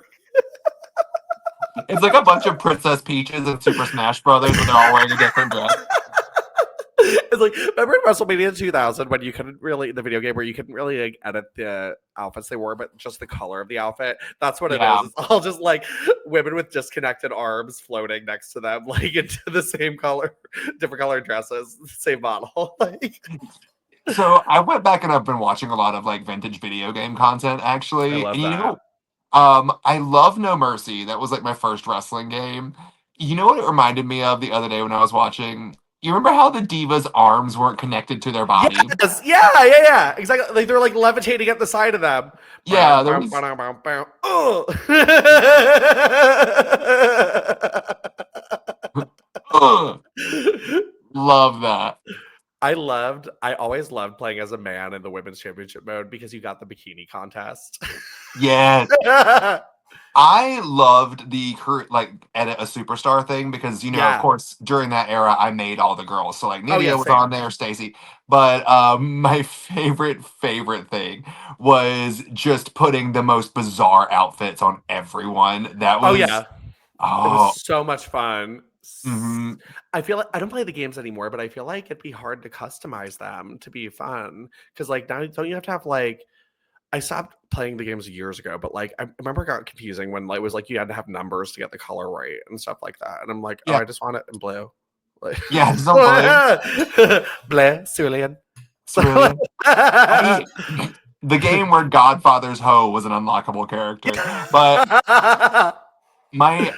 It's like a bunch of Princess Peaches and Super Smash Brothers, but they're all wearing a different dress.
It's like, remember in WrestleMania 2000 when you couldn't really, the video game where you couldn't really like edit the outfits they wore, but just the color of the outfit? That's what it is. It's all just like women with disconnected arms floating next to them, like into the same color, different color dresses, same model. Like,
so I went back and I've been watching a lot of like vintage video game content actually.
I love
and
that.
I love No Mercy. That was like my first wrestling game. You know what it reminded me of the other day when I was watching? You remember how the Divas' arms weren't connected to their body?
Yes. Yeah. Exactly. Like they're like levitating at the side of them.
Yeah. Love that.
I always loved playing as a man in the women's championship mode because you got the bikini contest.
Yes. I loved the like edit a superstar thing because of
Yeah.
course during that era I made all the girls. So like
Oh
Nydia
yeah,
was on
same.
there, Stacy. But my favorite thing was just putting the most bizarre outfits on everyone. That
Oh
was
yeah. It was
oh
so much fun.
mhm.
I feel like I don't play the games anymore, but I feel like it'd be hard to customize them to be fun. Because like now, don't you have to have like? I stopped playing the games years ago, but like I remember it got confusing when like, it was like you had to have numbers to get the color right and stuff like that. And I'm like, oh,
Yeah.
I just want it in blue. Like,
Yeah, it's on blue.
bleh, Cerulean. So,
Cerulean. I the game where Godfather's hoe was an unlockable character. But my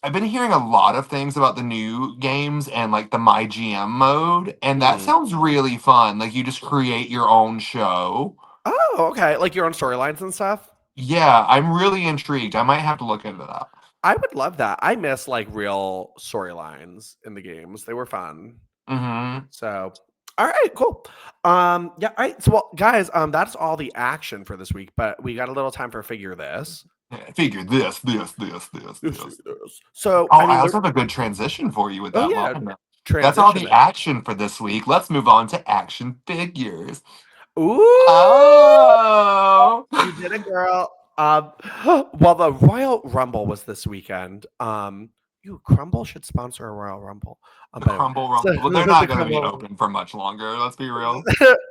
I've been hearing a lot of things about the new games and like the My GM mode, and that
Mhm.
sounds really fun. Like you just create your own show.
Oh, okay. Like your own storylines and stuff.
Yeah, I'm really intrigued. I might have to look into that.
I would love that. I miss like real storylines in the games. They were fun.
Mm-hmm.
So, all right, cool. Yeah, all right. So, well, guys, that's all the action for this week, but we got a little time for figure this.
Figure this.
Figure this. So,
Oh,
I
I
mean,
also have a good transition for you with
oh
that
yeah,
line. That's all
transition
the
it.
action for this week. Let's move on to action figures.
Ooh,
Oh.
you did it, girl. Well, the Royal Rumble was this weekend. You Crumble should sponsor a Royal Rumble.
The
But anyway,
Crumble
so
Rumble. Well, they're
the
not going to be
Crumble.
open for much longer. Let's be real.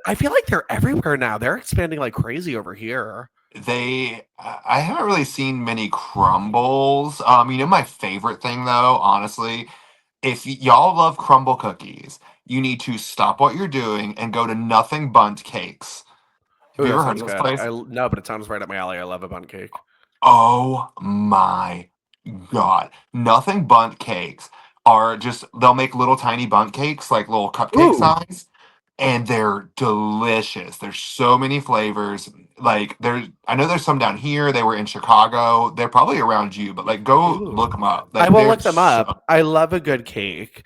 I feel like they're everywhere now. They're expanding like crazy over here.
I haven't really seen many crumbles. My favorite thing though, honestly, if y'all love crumble cookies, you need to stop what you're doing and go to Nothing Bunt Cakes. Have
Oh,
you
that
ever heard
sounds
of this
good.
place?
No, but it sounds right up my alley. I love a bundt cake.
Oh my God. Nothing Bunt Cakes are just, they'll make little tiny bunt cakes, like little cupcake
Ooh,
size, and they're delicious. There's so many flavors. Like I know there's some down here. They were in Chicago. They're probably around you, but like go look
ooh.
them up.
I
Like
will
they're
look them
so
up. I love a good cake.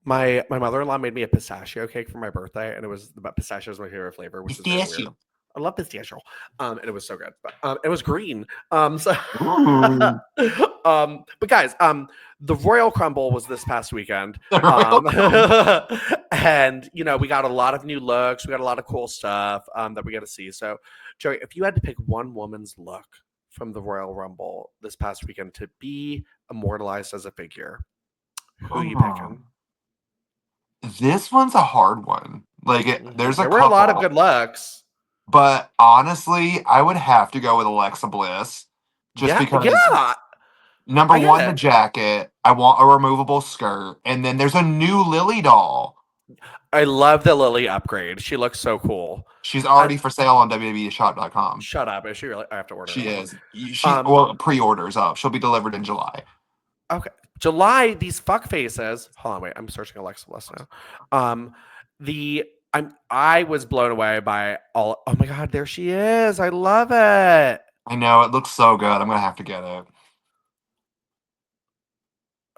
My mother-in-law made me a pistachio cake for my birthday, and it was but pistachio is my favorite flavor, which is very weird.
pistachio.
I love pistachio. And it was so good. But it was green. So
Ooh,
but guys, the Royal Crumble was this past weekend.
the real crumble.
And we got a lot of new looks, we got a lot of cool stuff that we got to see. So Joey, if you had to pick one woman's look from the Royal Rumble this past weekend to be immortalized as a figure, who are you
Oh,
picking?
this one's a hard one. Like there's a
There were a lot of
couple,
good looks.
but honestly, I would have to go with Alexa Bliss, just
Yeah,
because
yeah,
number
I get
one, the
it.
jacket. I want a removable skirt, and then there's a new Lily doll.
I love the Lily upgrade. She looks so cool.
She's
I,
already for sale on WWEshop.com.
shut up. Is she really? I have to order
She
it now.
is. She
Um,
well pre-orders up. She'll be delivered in July.
Okay. July, these fuck faces. Hold on, wait. I'm searching Alexa Bliss now. I was blown away by all. Oh my god, there she is. I love it.
I know it looks so good. I'm gonna have to get it.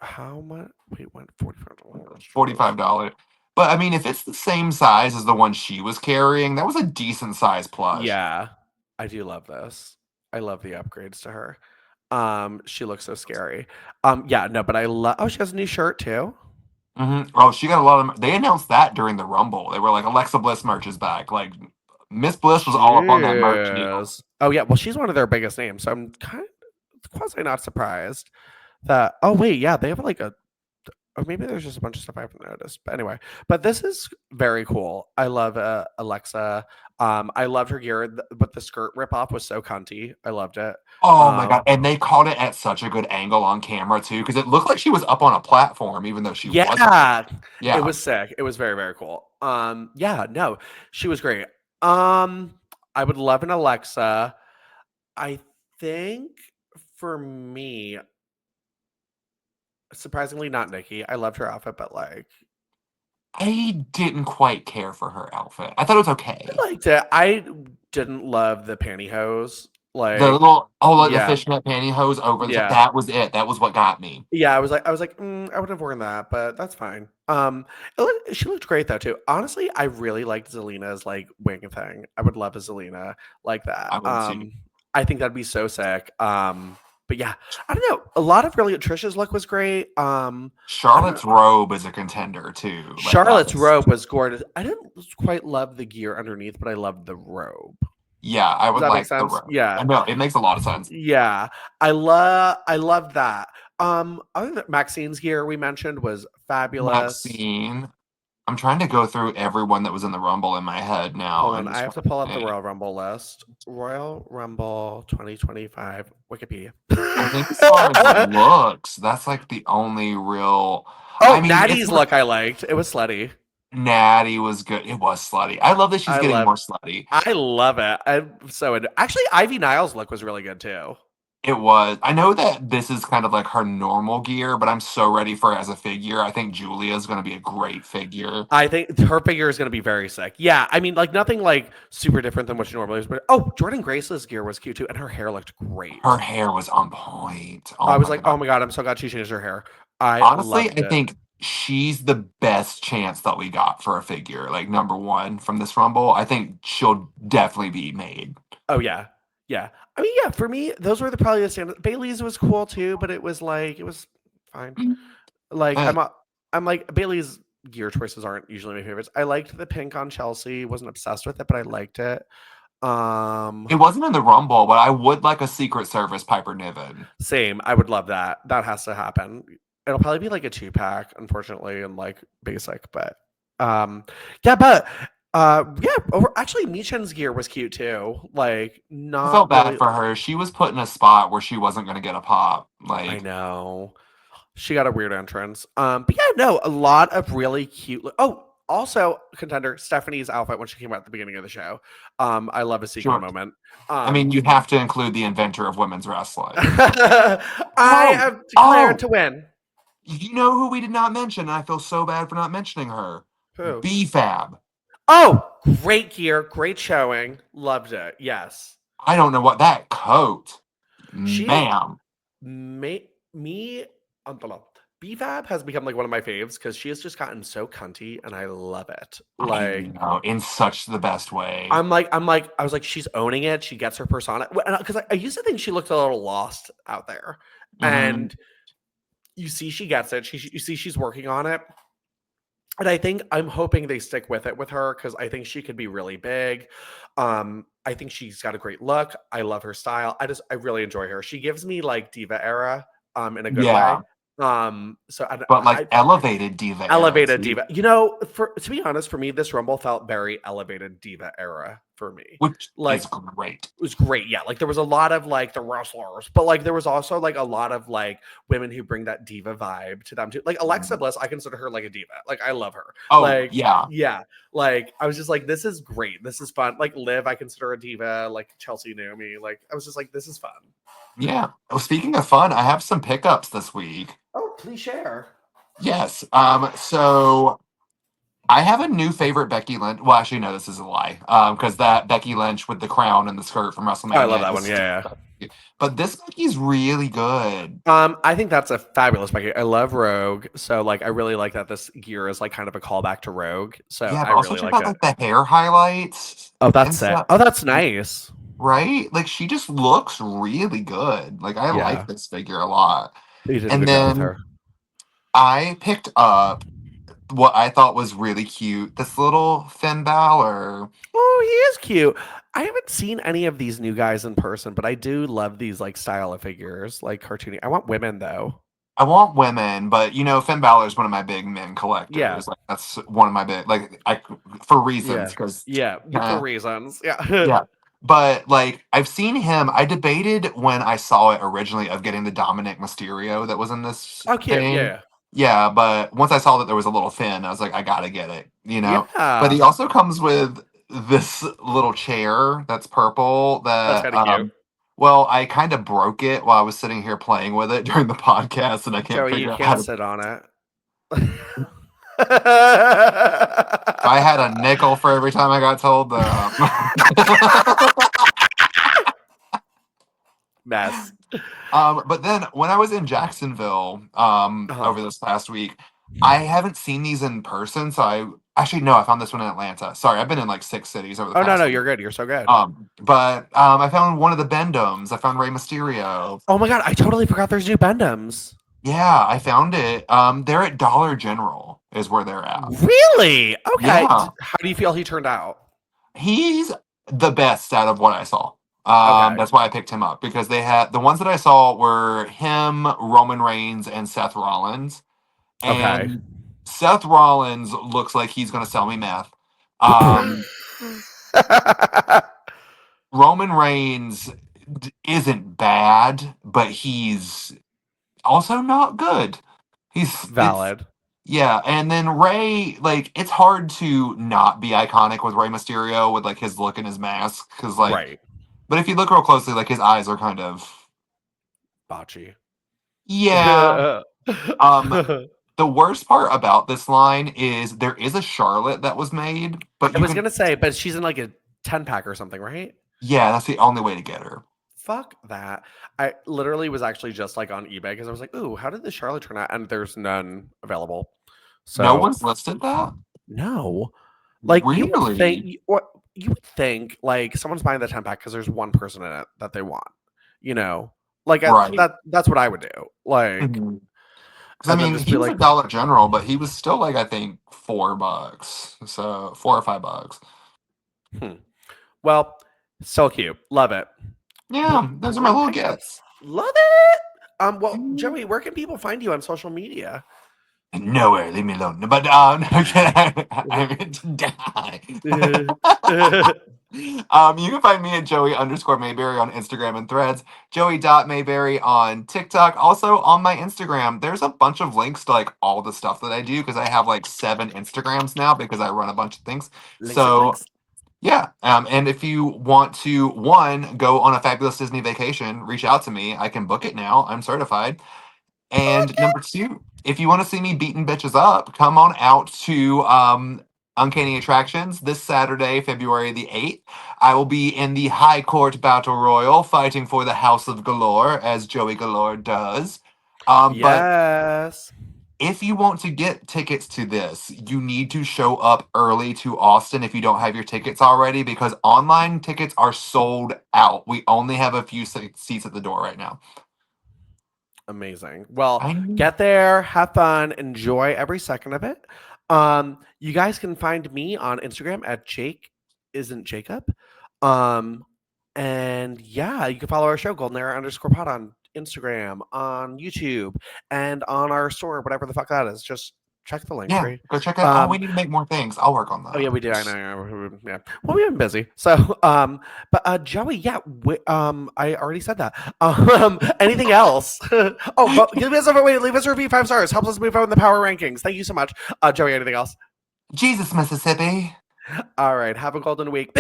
How much? Wait, went $45.
$45. But I mean, if it's the same size as the one she was carrying, that was a decent size plush.
Yeah, I do love this. I love the upgrades to her. She looks so scary. Yeah, no, but I love. Oh, she has a new shirt too.
Oh, she got a lot of. They announced that during the Rumble. They were like, Alexa Bliss merch is back. Like Miss Bliss was all up on that merch deal.
Cheers. Oh yeah, well she's one of their biggest names, so I'm kind of quasi not surprised that. Oh wait, yeah, they have like a. Or maybe there's just a bunch of stuff I haven't noticed. But anyway, but this is very cool. I love Alexa. I loved her gear, but the skirt ripoff was so cunty. I loved it.
Oh my god!
Um,
And they caught it at such a good angle on camera too, because it looked like she was up on a platform, even though she wasn't.
yeah, it
Yeah.
was sick. It was very, very cool. Yeah, no, she was great. I would love an Alexa. I think for me, surprisingly not Nikki. I loved her outfit, but like
I didn't quite care for her outfit. I thought it was
I
okay.
liked it. I didn't love the pantyhose.
The
Like,
little like the
yeah,
fishnet pantyhose over the top.
yeah.
That was it. That was what got me.
Yeah, I was like, I would have worn that, but that's fine. She looked great though too. Honestly, I really liked Zelina's like wing thing. I would love a Zelina like that.
I would too.
I think that'd be so sick. But yeah, I don't know. A lot of really Trisha's look was great. I don't know.
Charlotte's robe is a contender too. Like that
Charlotte's
was.
robe was gorgeous. I didn't quite love the gear underneath, but I loved the robe.
Yeah, I
Does
would
that make
like the
sense?
robe.
Yeah.
I know it makes a lot of sense.
Yeah. I love that. Other than Maxine's gear we mentioned was fabulous.
Maxine. I'm trying to go through everyone that was in the Rumble in my head now.
Hold on,
I'm
I
just
have to
trying to
pull up the
think.
Royal Rumble list. Royal Rumble 2025 Wikipedia.
I think as far as looks, that's like the only real. I
Oh,
mean, it's
Natty's look I liked. It was slutty.
Natty was good. It was slutty. I love that she's getting more slutty.
I love it. I'm so into actually Ivy Niles' look was really good too.
It was. I know that this is kind of like her normal gear, but I'm so ready for her as a figure. I think Julia is going to be a great figure.
I think her figure is going to be very sick. Yeah, I mean, like nothing like super different than what she normally is. But oh, Jordan Grace's gear was cute too, and her hair looked great.
Her hair was on point. Oh
I was
my
like,
God.
oh my God, I'm so glad she changed her hair. I
Honestly,
loved
I
it.
think she's the best chance that we got for a figure, like number one from this Rumble. I think she'll definitely be made.
Oh yeah, yeah. I mean, yeah. For me, those were probably the standard. Bailey's was cool too, but it was fine. Like
Eh,
I'm like Bailey's gear choices aren't usually my favorites. I liked the pink on Chelsea. Wasn't obsessed with it, but I liked it.
it wasn't in the Rumble, but I would like a Secret Service Piper Niven.
Same. I would love that. That has to happen. It'll probably be like a 2-pack, unfortunately, and like basic, but yeah, but yeah, actually Michen's gear was cute too. Like
I felt
not
bad
really
for her. She was put in a spot where she wasn't going to get a pop.
I
Like,
know. She got a weird entrance. But yeah, no, a lot of really cute. Oh, also contender Stephanie's outfit when she came out at the beginning of the show. I love a sequin
sure.
moment.
I mean, you have to include the inventor of women's wrestling.
I have declared to win.
You know who we did not mention, and I feel so bad for not mentioning her.
Who?
B-Fab.
Oh, great gear, great showing. Loved it. Yes.
I don't know what that coat.
She
Ma'am.
me I don't know. BFAB has become like one of my faves because she has just gotten so cunty and I love it.
I
Like
know, in such the best way.
I was like, she's owning it. She gets her persona. Because I used to think she looked a little lost out there.
Mhm.
And you see she gets it. You see she's working on it. And I'm hoping they stick with it with her because I think she could be really big. I think she's got a great look. I love her style. I really enjoy her. She gives me like diva era in a good
Yeah.
way.
But like elevated diva era,
elevated
too.
diva. You know, to be honest, for me, this Rumble felt very elevated diva era for me.
Which
Like
is great.
it was great. Yeah. Like there was a lot of like the wrestlers, but like there was also like a lot of like women who bring that diva vibe to them too. Like Alexa Bliss, I consider her like a diva. Like I love her.
Oh,
like
yeah.
yeah. Like I was just like, this is great. This is fun. Like Liv, I consider a diva. Like Chelsea Naomi. Like I was just like, this is fun.
Yeah. Oh, speaking of fun, I have some pickups this week.
Oh, please share.
Yes. So I have a new favorite Becky Lynch. Well, actually, no, this is a lie. Because that Becky Lynch with the crown and the skirt from WrestleMania.
Oh, I love that one. Yeah.
But this Becky's really good.
I think that's a fabulous Becky. I love Rogue, so like I really like that this gear is like kind of a callback to Rogue. So
Yeah, but
I
also
really
check
like
out
it.
like the hair highlights.
Oh, that's
and
sick.
stuff.
Oh, that's nice.
Right? Like she just looks really good. Like I
Yeah.
like this figure a lot.
You did a
And
good job with
then
her.
I picked up what I thought was really cute. This little Finn Balor.
Oh, he is cute. I haven't seen any of these new guys in person, but I do love these like style of figures, like cartoony. I want women though.
I want women, but you know, Finn Balor is one of my big men collectors.
Yeah.
Like that's one of my big for reasons because
for reasons. Yeah.
yeah. But like I've seen him. I debated when I saw it originally of getting the Dominic Mysterio that was in this.
Oh, cute.
thing.
Yeah.
Yeah, but once I saw that there was a little Finn, I was like, I gotta get it. You know.
Yeah.
But he also comes with this little chair that's purple.
That's
That
kind of cute.
well, I kind of broke it while I was sitting here playing with it during the podcast, and I can't
Joey,
figure
you
out how
can't
to.
sit on it.
If I had a nickel for every time I got told that.
Mess.
But then when I was in Jacksonville over this past week, I haven't seen these in person. So I found this one in Atlanta. Sorry, I've been in like 6 cities over the
Oh,
past
no,
week.
you're good. You're so good.
But I found one of the Bendoms. I found Rey Mysterio.
Oh my God, I totally forgot there's new Bendems.
Yeah, I found it. They're at Dollar General is where they're at.
Really? Okay.
Yeah.
How do you feel he turned out?
He's the best out of what I saw.
Okay.
That's why I picked him up because they had the ones that I saw were him, Roman Reigns, and Seth Rollins.
Okay.
And Seth Rollins looks like he's going to sell me meth. Um, Roman Reigns isn't bad, but he's also not good. It's
Valid.
yeah, and then Ray, like it's hard to not be iconic with Rey Mysterio with like his look and his mask because like,
Right.
but if you look real closely, like his eyes are kind of
Bocce.
yeah. The worst part about this line is there is a Charlotte that was made, but
I
you
was
can
gonna say, but she's in like a 10-pack or something, right?
yeah, that's the only way to get her.
Fuck that. I literally was actually just like on eBay because I was like, ooh, how did the Charlotte turn out? And there's none available.
No
So
one's listed that?
no. Like
Really?
you would think like someone's buying the 10-pack because there's one person in it that they want. You know? Like
Right.
that's what I would do. Like
Because I
and then
mean,
just
he
be
was
like,
at Dollar General, but he was still like I think $4, so $4 or $5.
hmm. Well, so cute. Love it.
Yeah, those are my little
Pickups.
gifts.
Love it. Well,
Mm.
Joey, where can people find you on social media?
Nowhere, leave me alone. But no, I'm going to die. You can find me at Joey_Mayberry on Instagram and Threads, Joey.Mayberry on TikTok. Also on my Instagram, there's a bunch of links to like all the stuff that I do because I have like 7 Instagrams now because I run a bunch of things. So yeah, and if you want to go on a fabulous Disney vacation, reach out to me. I can book it now. I'm certified. And number 2, if you want to see me beating bitches up, come on out to Uncanny Attractions this Saturday, February the 8th. I will be in the High Court Battle Royal fighting for the House of Galore, as Joey Galore does. But
Yes.
if you want to get tickets to this, you need to show up early to Austin if you don't have your tickets already, because online tickets are sold out. We only have a few seats at the door right now.
Amazing. Well,
I
get there, have fun, enjoy every second of it. You guys can find me on Instagram at Jake isn't Jacob. And yeah, you can follow our show, Golden Era _pod on Instagram, on YouTube, and on our store, whatever the fuck that is. Just check the link tree.
go check out. Oh, we need to make more things. I'll work on that.
Oh yeah, we did. I know. Yeah. Well, we've been busy. So, but Joey, yeah, I already said that. Anything else? Oh, but leave us a review 5 stars. Helps us move on in the power rankings. Thank you so much, Joey. Anything else?
Jesus, Mississippi.
All right. Have a golden week.